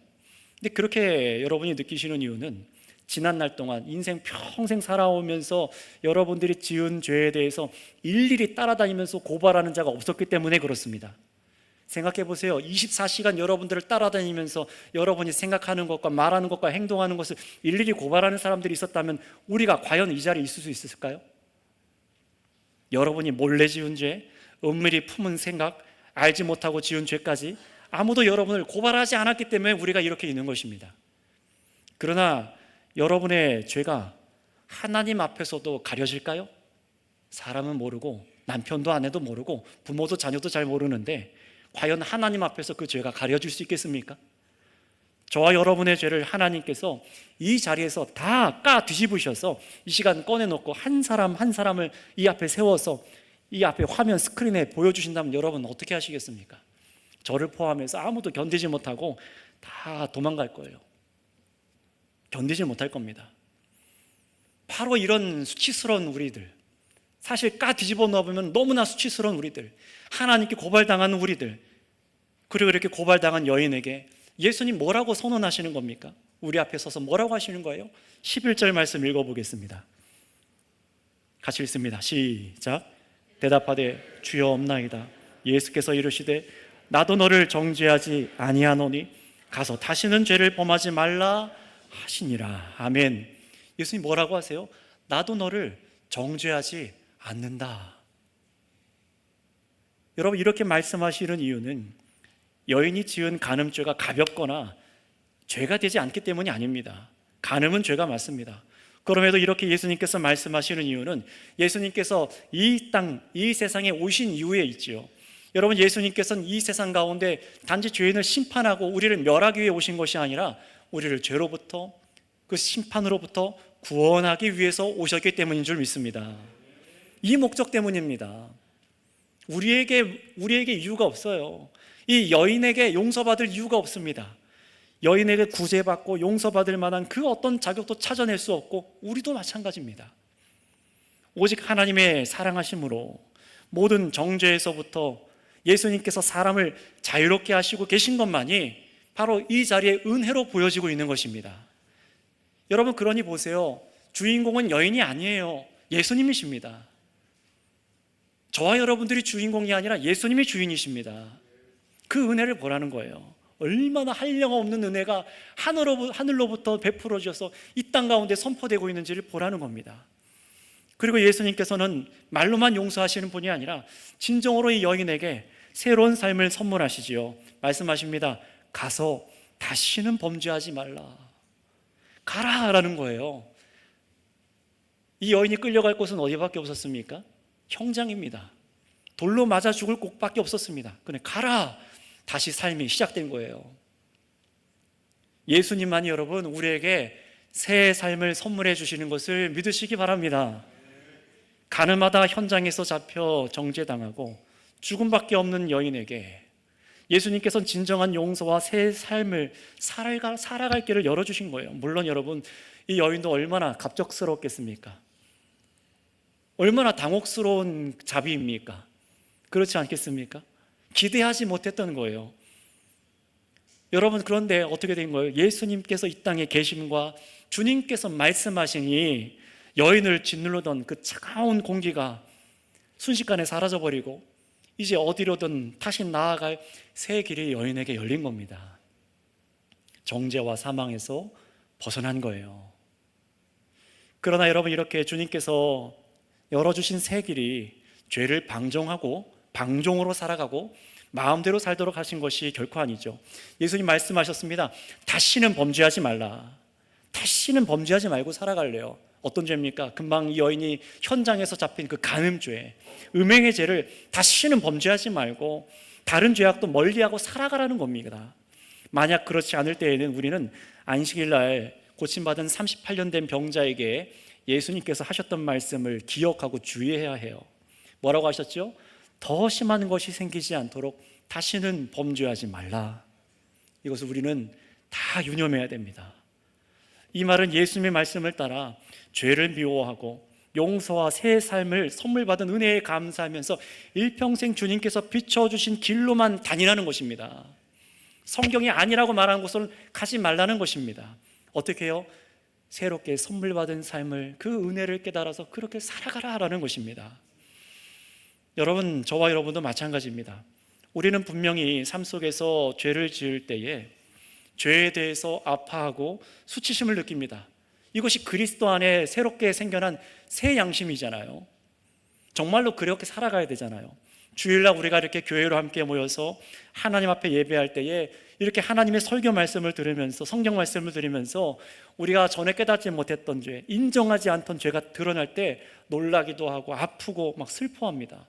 근데 그렇게 여러분이 느끼시는 이유는 지난 날 동안 인생 평생 살아오면서 여러분들이 지은 죄에 대해서 일일이 따라다니면서 고발하는 자가 없었기 때문에 그렇습니다. 생각해 보세요. 24시간 여러분들을 따라다니면서 여러분이 생각하는 것과 말하는 것과 행동하는 것을 일일이 고발하는 사람들이 있었다면 우리가 과연 이 자리에 있을 수 있었을까요? 여러분이 몰래 지은 죄, 은밀히 품은 생각, 알지 못하고 지은 죄까지 아무도 여러분을 고발하지 않았기 때문에 우리가 이렇게 있는 것입니다. 그러나 여러분의 죄가 하나님 앞에서도 가려질까요? 사람은 모르고, 남편도 아내도 모르고, 부모도 자녀도 잘 모르는데 과연 하나님 앞에서 그 죄가 가려질 수 있겠습니까? 저와 여러분의 죄를 하나님께서 이 자리에서 다 까 뒤집으셔서 이 시간 꺼내놓고 한 사람 한 사람을 이 앞에 세워서 이 앞에 화면 스크린에 보여주신다면 여러분 어떻게 하시겠습니까? 저를 포함해서 아무도 견디지 못하고 다 도망갈 거예요. 견디지 못할 겁니다. 바로 이런 수치스러운 우리들, 사실 까 뒤집어 놓아보면 너무나 수치스러운 우리들, 하나님께 고발당한 우리들, 그리고 이렇게 고발당한 여인에게 예수님 뭐라고 선언하시는 겁니까? 우리 앞에 서서 뭐라고 하시는 거예요? 11절 말씀 읽어보겠습니다. 같이 읽습니다. 시작. 대답하되 주여 없나이다. 예수께서 이르시되 나도 너를 정죄하지 아니하노니 가서 다시는 죄를 범하지 말라 하시니라. 아멘. 예수님 뭐라고 하세요? 나도 너를 정죄하지 않는다. 여러분, 이렇게 말씀하시는 이유는 여인이 지은 간음죄가 가볍거나 죄가 되지 않기 때문이 아닙니다. 간음은 죄가 맞습니다. 그럼에도 이렇게 예수님께서 말씀하시는 이유는 예수님께서 이 세상에 오신 이유에 있지요. 여러분, 예수님께서는 이 세상 가운데 단지 죄인을 심판하고 우리를 멸하기 위해 오신 것이 아니라 우리를 죄로부터, 그 심판으로부터 구원하기 위해서 오셨기 때문인 줄 믿습니다. 이 목적 때문입니다. 우리에게 이유가 없어요. 이 여인에게 용서받을 이유가 없습니다. 여인에게 구제받고 용서받을 만한 그 어떤 자격도 찾아낼 수 없고 우리도 마찬가지입니다. 오직 하나님의 사랑하심으로 모든 정죄에서부터 예수님께서 사람을 자유롭게 하시고 계신 것만이 바로 이 자리에 은혜로 보여지고 있는 것입니다. 여러분, 그러니 보세요. 주인공은 여인이 아니에요. 예수님이십니다. 저와 여러분들이 주인공이 아니라 예수님이 주인이십니다. 그 은혜를 보라는 거예요. 얼마나 한량없는 은혜가 하늘로부터 베풀어져서 이 땅 가운데 선포되고 있는지를 보라는 겁니다. 그리고 예수님께서는 말로만 용서하시는 분이 아니라 진정으로 이 여인에게 새로운 삶을 선물하시지요. 말씀하십니다. 가서 다시는 범죄하지 말라. 가라라는 거예요. 이 여인이 끌려갈 곳은 어디밖에 없었습니까? 형장입니다. 돌로 맞아 죽을 곳밖에 없었습니다. 그래, 가라. 다시 삶이 시작된 거예요. 예수님만이 여러분 우리에게 새 삶을 선물해 주시는 것을 믿으시기 바랍니다. 가늠하다 현장에서 잡혀 정죄당하고 죽음밖에 없는 여인에게 예수님께서는 진정한 용서와 새 삶을 살아갈 길을 열어주신 거예요. 물론 여러분, 이 여인도 얼마나 갑작스러웠겠습니까? 얼마나 당혹스러운 자비입니까? 그렇지 않겠습니까? 기대하지 못했던 거예요. 여러분, 그런데 어떻게 된 거예요? 예수님께서 이 땅에 계심과 주님께서 말씀하시니 여인을 짓누르던 그 차가운 공기가 순식간에 사라져버리고 이제 어디로든 다시 나아갈 새 길이 여인에게 열린 겁니다. 정죄와 사망에서 벗어난 거예요. 그러나 여러분, 이렇게 주님께서 열어주신 새 길이 죄를 방종하고 방종으로 살아가고 마음대로 살도록 하신 것이 결코 아니죠. 예수님 말씀하셨습니다. 다시는 범죄하지 말라. 다시는 범죄하지 말고 살아갈래요. 어떤 죄입니까? 금방 이 여인이 현장에서 잡힌 그 간음죄, 음행의 죄를 다시는 범죄하지 말고 다른 죄악도 멀리하고 살아가라는 겁니다. 만약 그렇지 않을 때에는 우리는 안식일 날 고침받은 38년 된 병자에게 예수님께서 하셨던 말씀을 기억하고 주의해야 해요. 뭐라고 하셨죠? 더 심한 것이 생기지 않도록 다시는 범죄하지 말라. 이것을 우리는 다 유념해야 됩니다. 이 말은 예수님의 말씀을 따라 죄를 미워하고 용서와 새 삶을 선물 받은 은혜에 감사하면서 일평생 주님께서 비춰주신 길로만 다니라는 것입니다. 성경이 아니라고 말하는 곳을 가지 말라는 것입니다. 어떻게 해요? 새롭게 선물 받은 삶을, 그 은혜를 깨달아서 그렇게 살아가라라는 것입니다. 여러분, 저와 여러분도 마찬가지입니다. 우리는 분명히 삶 속에서 죄를 지을 때에 죄에 대해서 아파하고 수치심을 느낍니다. 이것이 그리스도 안에 새롭게 생겨난 새 양심이잖아요. 정말로 그렇게 살아가야 되잖아요. 주일날 우리가 이렇게 교회로 함께 모여서 하나님 앞에 예배할 때에 이렇게 하나님의 설교 말씀을 들으면서, 성경 말씀을 들으면서 우리가 전에 깨닫지 못했던 죄, 인정하지 않던 죄가 드러날 때 놀라기도 하고 아프고 막 슬퍼합니다.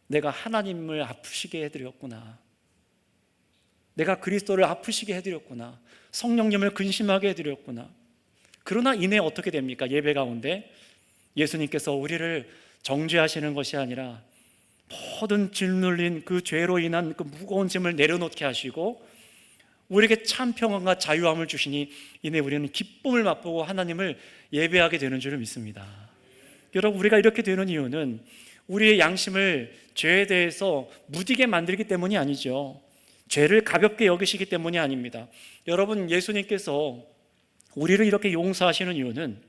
내가 하나님을 아프시게 해드렸구나. 내가 그리스도를 아프시게 해드렸구나. 성령님을 근심하게 해드렸구나. 그러나 이내 어떻게 됩니까? 예배 가운데 예수님께서 우리를 정죄하시는 것이 아니라 모든 짓눌린 그 죄로 인한 그 무거운 짐을 내려놓게 하시고 우리에게 참 평안과 자유함을 주시니 이내 우리는 기쁨을 맛보고 하나님을 예배하게 되는 줄을 믿습니다. 여러분, 우리가 이렇게 되는 이유는 우리의 양심을 죄에 대해서 무디게 만들기 때문이 아니죠. 죄를 가볍게 여기시기 때문이 아닙니다. 여러분, 예수님께서 우리를 이렇게 용서하시는 이유는,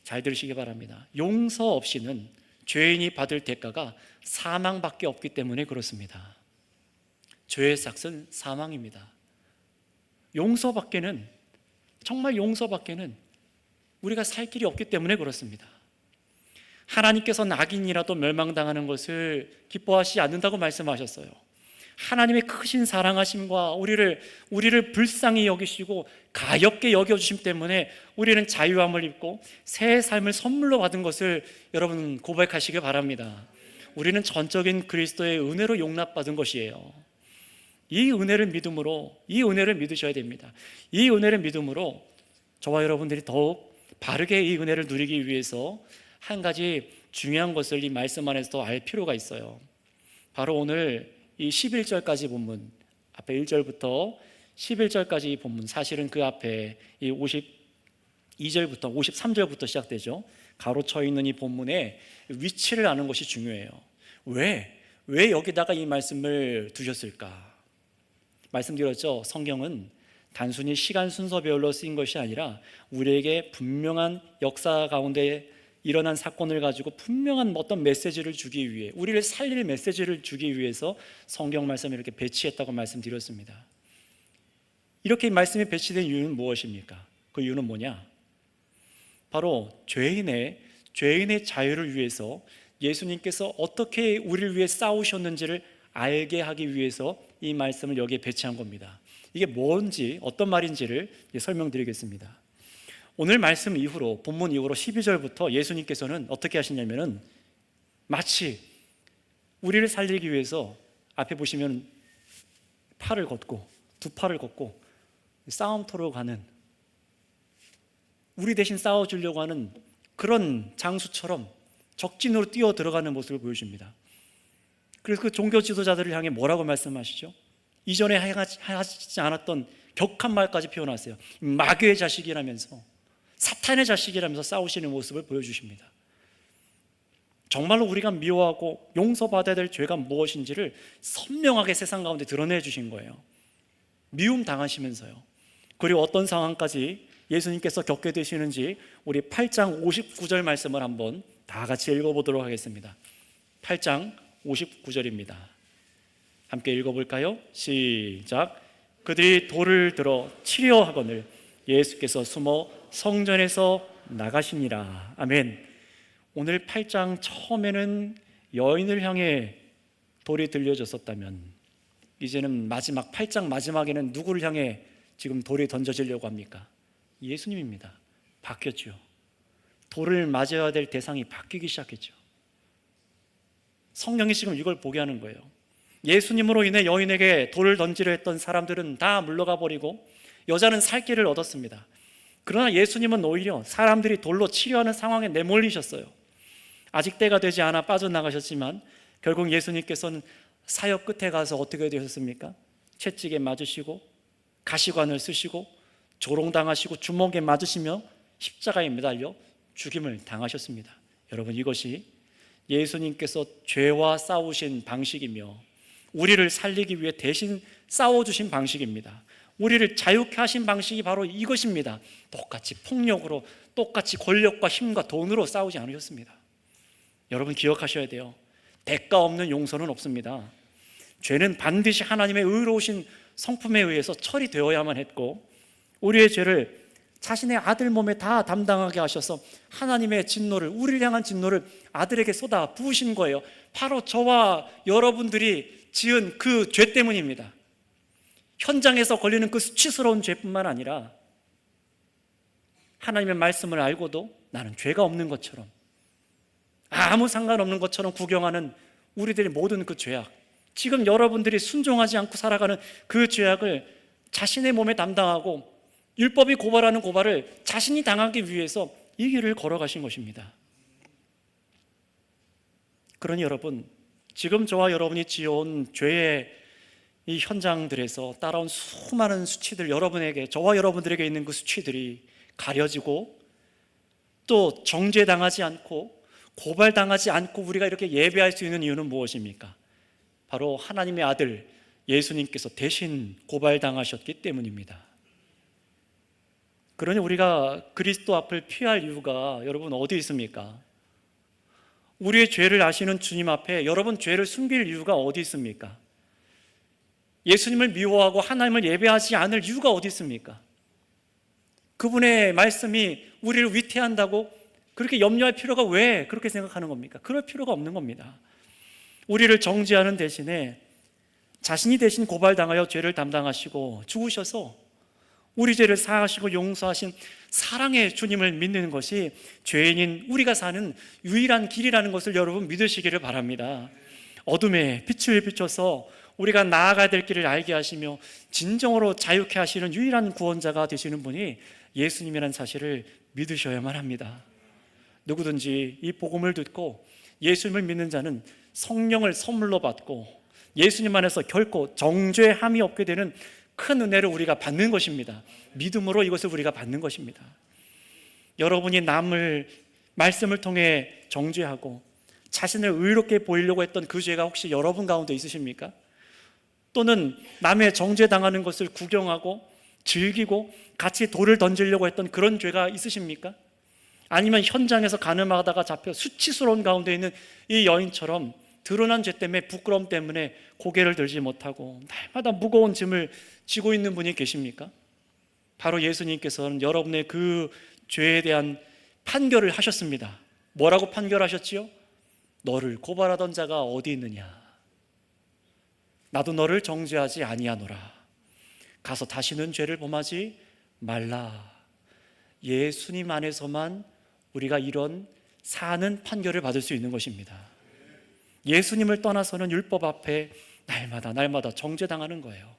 잘 들으시기 바랍니다, 용서 없이는 죄인이 받을 대가가 사망밖에 없기 때문에 그렇습니다. 죄의 삭은 사망입니다. 용서밖에는, 정말 용서밖에는 우리가 살 길이 없기 때문에 그렇습니다. 하나님께서는 악인이라도 멸망당하는 것을 기뻐하시지 않는다고 말씀하셨어요. 하나님의 크신 사랑하심과 우리를 불쌍히 여기시고 가엾게 여겨주심 때문에 우리는 자유함을 입고 새 삶을 선물로 받은 것을 여러분 고백하시기 바랍니다. 우리는 전적인 그리스도의 은혜로 용납받은 것이에요. 이 은혜를 믿으셔야 됩니다. 이 은혜를 믿음으로 저와 여러분들이 더욱 바르게 이 은혜를 누리기 위해서 한 가지 중요한 것을 이 말씀 안에서 더 알 필요가 있어요. 바로 오늘 이 11절까지 본문, 앞에 1절부터 11절까지 본문, 사실은 그 앞에 이 52절부터 53절부터 시작되죠. 가로쳐 있는 이 본문의 위치를 아는 것이 중요해요. 왜 여기다가 이 말씀을 두셨을까? 말씀드렸죠. 성경은 단순히 시간 순서별로 쓰인 것이 아니라 우리에게 분명한 역사 가운데 일어난 사건을 가지고 분명한 어떤 메시지를 주기 위해, 우리를 살릴 메시지를 주기 위해서 성경 말씀을 이렇게 배치했다고 말씀드렸습니다. 이렇게 말씀이 배치된 이유는 무엇입니까? 그 이유는 뭐냐? 바로 죄인의 자유를 위해서 예수님께서 어떻게 우리를 위해 싸우셨는지를 알게 하기 위해서 이 말씀을 여기에 배치한 겁니다. 이게 뭔지, 어떤 말인지를 설명드리겠습니다. 오늘 말씀 이후로, 본문 이후로 12절부터 예수님께서는 어떻게 하시냐면은 마치 우리를 살리기 위해서 앞에 보시면 두 팔을 걷고 싸움터로 가는, 우리 대신 싸워주려고 하는 그런 장수처럼 적진으로 뛰어 들어가는 모습을 보여줍니다. 그래서 그 종교 지도자들을 향해 뭐라고 말씀하시죠? 이전에 하지 않았던 격한 말까지 표현하세요. 마귀의 자식이라면서, 사탄의 자식이라면서 싸우시는 모습을 보여주십니다. 정말로 우리가 미워하고 용서받아야 될 죄가 무엇인지를 선명하게 세상 가운데 드러내 주신 거예요. 미움 당하시면서요. 그리고 어떤 상황까지 예수님께서 겪게 되시는지 우리 8장 59절 말씀을 한번 다 같이 읽어보도록 하겠습니다. 8장 59절입니다. 함께 읽어볼까요? 시작. 그들이 돌을 들어 치려 하거늘 예수께서 숨어 성전에서 나가시니라. 아멘. 오늘 8장 처음에는 여인을 향해 돌이 들려졌었다면, 이제는 마지막 8장 마지막에는 누구를 향해 지금 돌이 던져지려고 합니까? 예수님입니다. 바뀌었죠. 돌을 맞아야 될 대상이 바뀌기 시작했죠. 성령이 지금 이걸 보게 하는 거예요. 예수님으로 인해 여인에게 돌을 던지려 했던 사람들은 다 물러가 버리고 여자는 살 길을 얻었습니다. 그러나 예수님은 오히려 사람들이 돌로 치려하는 상황에 내몰리셨어요. 아직 때가 되지 않아 빠져나가셨지만 결국 예수님께서는 사역 끝에 가서 어떻게 되셨습니까? 채찍에 맞으시고 가시관을 쓰시고 조롱당하시고 주먹에 맞으시며 십자가에 매달려 죽임을 당하셨습니다. 여러분, 이것이 예수님께서 죄와 싸우신 방식이며 우리를 살리기 위해 대신 싸워주신 방식입니다. 우리를 자유케 하신 방식이 바로 이것입니다. 똑같이 폭력으로, 똑같이 권력과 힘과 돈으로 싸우지 않으셨습니다. 여러분, 기억하셔야 돼요. 대가 없는 용서는 없습니다. 죄는 반드시 하나님의 의로우신 성품에 의해서 처리되어야만 했고, 우리의 죄를 자신의 아들 몸에 다 담당하게 하셔서 하나님의 진노를, 우리를 향한 진노를 아들에게 쏟아 부으신 거예요. 바로 저와 여러분들이 지은 그 죄 때문입니다. 현장에서 걸리는 그 수치스러운 죄뿐만 아니라 하나님의 말씀을 알고도 나는 죄가 없는 것처럼, 아무 상관없는 것처럼 구경하는 우리들의 모든 그 죄악, 지금 여러분들이 순종하지 않고 살아가는 그 죄악을 자신의 몸에 담당하고 율법이 고발하는 고발을 자신이 당하기 위해서 이 길을 걸어가신 것입니다. 그러니 여러분, 지금 저와 여러분이 지어온 죄의 이 현장들에서 따라온 수많은 수치들, 여러분에게, 저와 여러분들에게 있는 그 수치들이 가려지고 또 정죄당하지 않고 고발당하지 않고 우리가 이렇게 예배할 수 있는 이유는 무엇입니까? 바로 하나님의 아들 예수님께서 대신 고발당하셨기 때문입니다. 그러니 우리가 그리스도 앞을 피할 이유가 여러분 어디 있습니까? 우리의 죄를 아시는 주님 앞에 여러분 죄를 숨길 이유가 어디 있습니까? 예수님을 미워하고 하나님을 예배하지 않을 이유가 어디 있습니까? 그분의 말씀이 우리를 위태한다고 그렇게 염려할 필요가 왜 그렇게 생각하는 겁니까? 그럴 필요가 없는 겁니다. 우리를 정죄하는 대신에 자신이 대신 고발당하여 죄를 담당하시고 죽으셔서 우리 죄를 사하시고 용서하신 사랑의 주님을 믿는 것이 죄인인 우리가 사는 유일한 길이라는 것을 여러분 믿으시기를 바랍니다. 어둠에 빛을 비춰서 우리가 나아가야 될 길을 알게 하시며 진정으로 자유케 하시는 유일한 구원자가 되시는 분이 예수님이라는 사실을 믿으셔야만 합니다. 누구든지 이 복음을 듣고 예수님을 믿는 자는 성령을 선물로 받고 예수님 안에서 결코 정죄함이 없게 되는 큰 은혜를 우리가 받는 것입니다. 믿음으로 이것을 우리가 받는 것입니다. 여러분이 남을 말씀을 통해 정죄하고 자신을 의롭게 보이려고 했던 그 죄가 혹시 여러분 가운데 있으십니까? 또는 남의 정죄당하는 것을 구경하고 즐기고 같이 돌을 던지려고 했던 그런 죄가 있으십니까? 아니면 현장에서 가늠하다가 잡혀 수치스러운 가운데 있는 이 여인처럼 드러난 죄 때문에, 부끄러움 때문에 고개를 들지 못하고 날마다 무거운 짐을 지고 있는 분이 계십니까? 바로 예수님께서는 여러분의 그 죄에 대한 판결을 하셨습니다. 뭐라고 판결하셨지요? 너를 고발하던 자가 어디 있느냐? 나도 너를 정죄하지 아니하노라. 가서 다시는 죄를 범하지 말라. 예수님 안에서만 우리가 이런 사는 판결을 받을 수 있는 것입니다. 예수님을 떠나서는 율법 앞에 날마다 정죄당하는 거예요.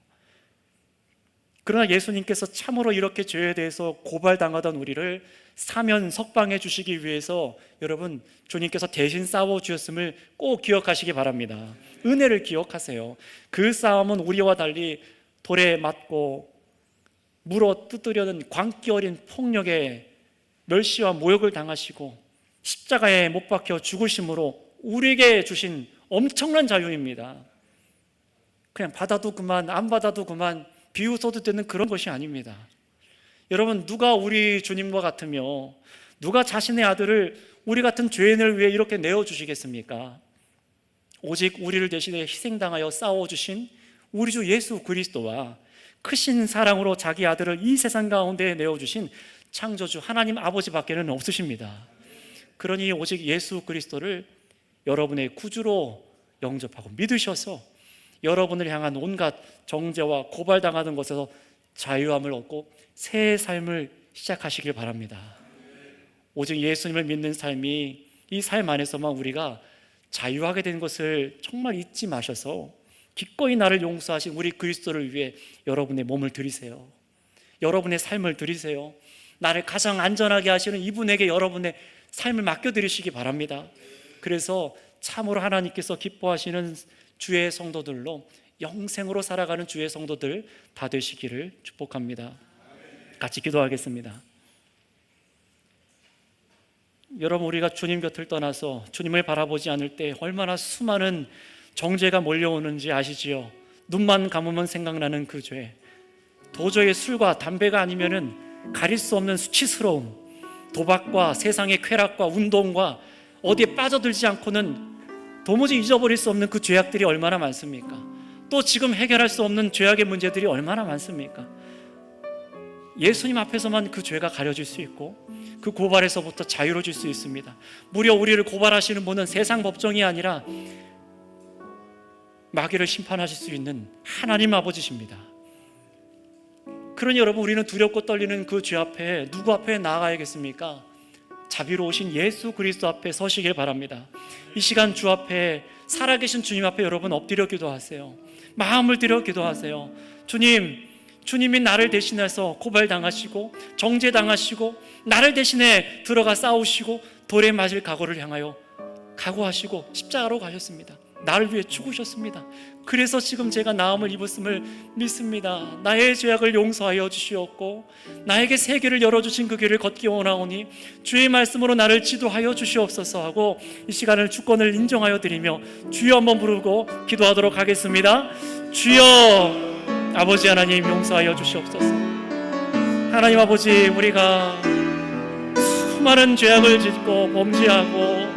그러나 예수님께서 참으로 이렇게 죄에 대해서 고발당하던 우리를 사면 석방해 주시기 위해서 여러분 주님께서 대신 싸워 주셨음을 꼭 기억하시기 바랍니다. 은혜를 기억하세요. 그 싸움은 우리와 달리 돌에 맞고 물어 뜯으려는 광기 어린 폭력에 멸시와 모욕을 당하시고 십자가에 못 박혀 죽으심으로 우리에게 주신 엄청난 자유입니다. 그냥 받아도 그만 안 받아도 그만 비웃어도 되는 그런 것이 아닙니다. 여러분, 누가 우리 주님과 같으며 누가 자신의 아들을 우리 같은 죄인을 위해 이렇게 내어주시겠습니까? 오직 우리를 대신에 희생당하여 싸워주신 우리 주 예수 그리스도와 크신 사랑으로 자기 아들을 이 세상 가운데 내어주신 창조주 하나님 아버지밖에는 없으십니다. 그러니 오직 예수 그리스도를 여러분의 구주로 영접하고 믿으셔서 여러분을 향한 온갖 정죄와 고발당하는 것에서 자유함을 얻고 새 삶을 시작하시길 바랍니다. 오직 예수님을 믿는 삶이 이 삶 안에서만 우리가 자유하게 된 것을 정말 잊지 마셔서 기꺼이 나를 용서하신 우리 그리스도를 위해 여러분의 몸을 드리세요. 여러분의 삶을 드리세요. 나를 가장 안전하게 하시는 이분에게 여러분의 삶을 맡겨드리시기 바랍니다. 그래서 참으로 하나님께서 기뻐하시는 주의 성도들로 영생으로 살아가는 주의 성도들 다 되시기를 축복합니다. 같이 기도하겠습니다. 여러분, 우리가 주님 곁을 떠나서 주님을 바라보지 않을 때 얼마나 수많은 정죄가 몰려오는지 아시지요? 눈만 감으면 생각나는 그 죄, 도저히 술과 담배가 아니면은 가릴 수 없는 수치스러움, 도박과 세상의 쾌락과 운동과 어디에 빠져들지 않고는 도무지 잊어버릴 수 없는 그 죄악들이 얼마나 많습니까? 또 지금 해결할 수 없는 죄악의 문제들이 얼마나 많습니까? 예수님 앞에서만 그 죄가 가려질 수 있고 그 고발에서부터 자유로워질 수 있습니다. 무려 우리를 고발하시는 분은 세상 법정이 아니라 마귀를 심판하실 수 있는 하나님 아버지십니다. 그러니 여러분, 우리는 두렵고 떨리는 그 죄 앞에 누구 앞에 나아가야겠습니까? 자비로우신 예수 그리스도 앞에 서시길 바랍니다. 이 시간 주 앞에, 살아계신 주님 앞에 여러분 엎드려 기도하세요. 마음을 들여 기도하세요. 주님이 나를 대신해서 고발당하시고 정죄당하시고 나를 대신해 들어가 싸우시고 돌에 맞을 각오를 향하여 각오하시고 십자가로 가셨습니다. 나를 위해 죽으셨습니다. 그래서 지금 제가 나음을 입었음을 믿습니다. 나의 죄악을 용서하여 주시옵고 나에게 새 길을 열어주신 그 길을 걷기 원하오니 주의 말씀으로 나를 지도하여 주시옵소서 하고 이 시간을 주권을 인정하여 드리며 주여 한번 부르고 기도하도록 하겠습니다. 주여, 아버지 하나님 용서하여 주시옵소서. 하나님 아버지, 우리가 수많은 죄악을 짓고 범죄하고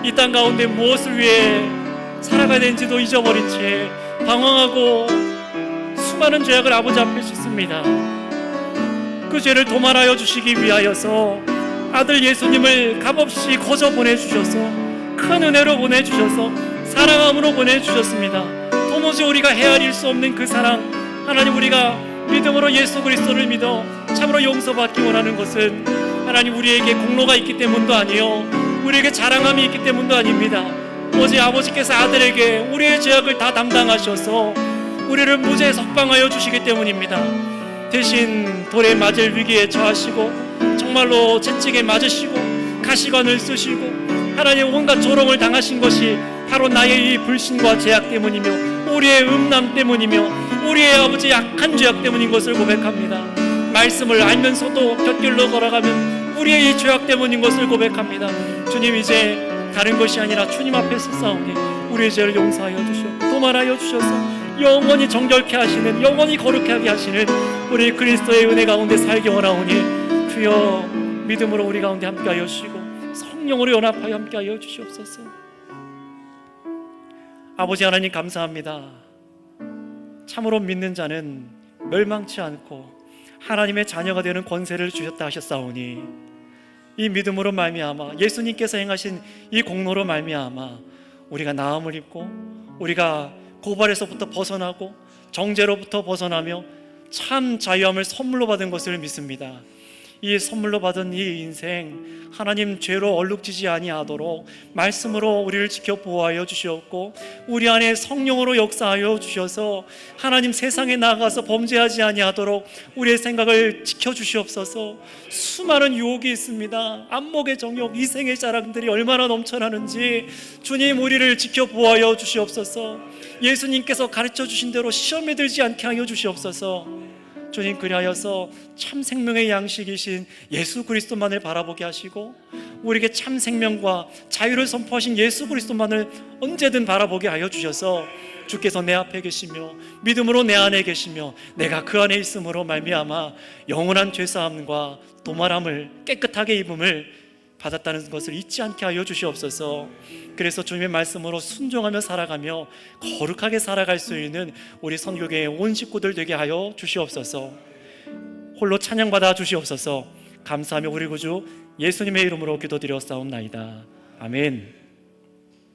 이 땅 가운데 무엇을 위해 살아가야 되는지도 잊어버린 채 방황하고 수많은 죄악을 아버지 앞에 짓습니다. 그 죄를 도말하여 주시기 위하여서 아들 예수님을 값없이 거저 보내주셔서 큰 은혜로 보내주셔서 사랑함으로 보내주셨습니다. 도무지 우리가 헤아릴 수 없는 그 사랑, 하나님, 우리가 믿음으로 예수 그리스도를 믿어 참으로 용서받기 원하는 것은 하나님 우리에게 공로가 있기 때문도 아니요 우리에게 자랑함이 있기 때문도 아닙니다. 오직 아버지께서 아들에게 우리의 죄악을 다 담당하셔서 우리를 무죄 석방하여 주시기 때문입니다. 대신 돌에 맞을 위기에 처하시고 정말로 채찍에 맞으시고 가시관을 쓰시고 하나님 온갖 조롱을 당하신 것이 바로 나의 이 불신과 죄악 때문이며 우리의 음란 때문이며 우리의 아버지 약한 죄악 때문인 것을 고백합니다. 말씀을 알면서도 곁길로 걸어가면 우리의 이 죄악 때문인 것을 고백합니다. 주님, 이제 다른 것이 아니라 주님 앞에 서싸우니 우리의 죄를 용서하여 주시옵고 도말하여 주셔서 영원히 정결케 하시는, 영원히 거룩하게 하게 하시는 우리 그리스도의 은혜 가운데 살기 원하오니 주여, 믿음으로 우리 가운데 함께하여 주시고 성령으로 연합하여 함께하여 주시옵소서. 아버지 하나님, 감사합니다. 참으로 믿는 자는 멸망치 않고 하나님의 자녀가 되는 권세를 주셨다 하셨사오니 이 믿음으로 말미암아 예수님께서 행하신 이 공로로 말미암아 우리가 나음을 입고 우리가 고발에서부터 벗어나고 정죄로부터 벗어나며 참 자유함을 선물로 받은 것을 믿습니다. 이 선물로 받은 이 인생 하나님 죄로 얼룩지지 아니하도록 말씀으로 우리를 지켜 보호하여 주시옵고, 우리 안에 성령으로 역사하여 주셔서 하나님 세상에 나가서 범죄하지 아니하도록 우리의 생각을 지켜 주시옵소서. 수많은 유혹이 있습니다. 안목의 정욕, 이생의 자랑들이 얼마나 넘쳐나는지 주님 우리를 지켜 보호하여 주시옵소서. 예수님께서 가르쳐 주신 대로 시험에 들지 않게 하여 주시옵소서. 주님, 그리하여서 참 생명의 양식이신 예수 그리스도만을 바라보게 하시고, 우리에게 참 생명과 자유를 선포하신 예수 그리스도만을 언제든 바라보게 하여 주셔서, 주께서 내 앞에 계시며 믿음으로 내 안에 계시며 내가 그 안에 있음으로 말미암아 영원한 죄사함과 도말함을 깨끗하게 입음을 받았다는 것을 잊지 않게 하여 주시옵소서. 그래서 주님의 말씀으로 순종하며 살아가며 거룩하게 살아갈 수 있는 우리 선교계의 온 식구들 되게 하여 주시옵소서. 홀로 찬양받아 주시옵소서. 감사하며 우리 구주 예수님의 이름으로 기도드렸사옵나이다. 아멘.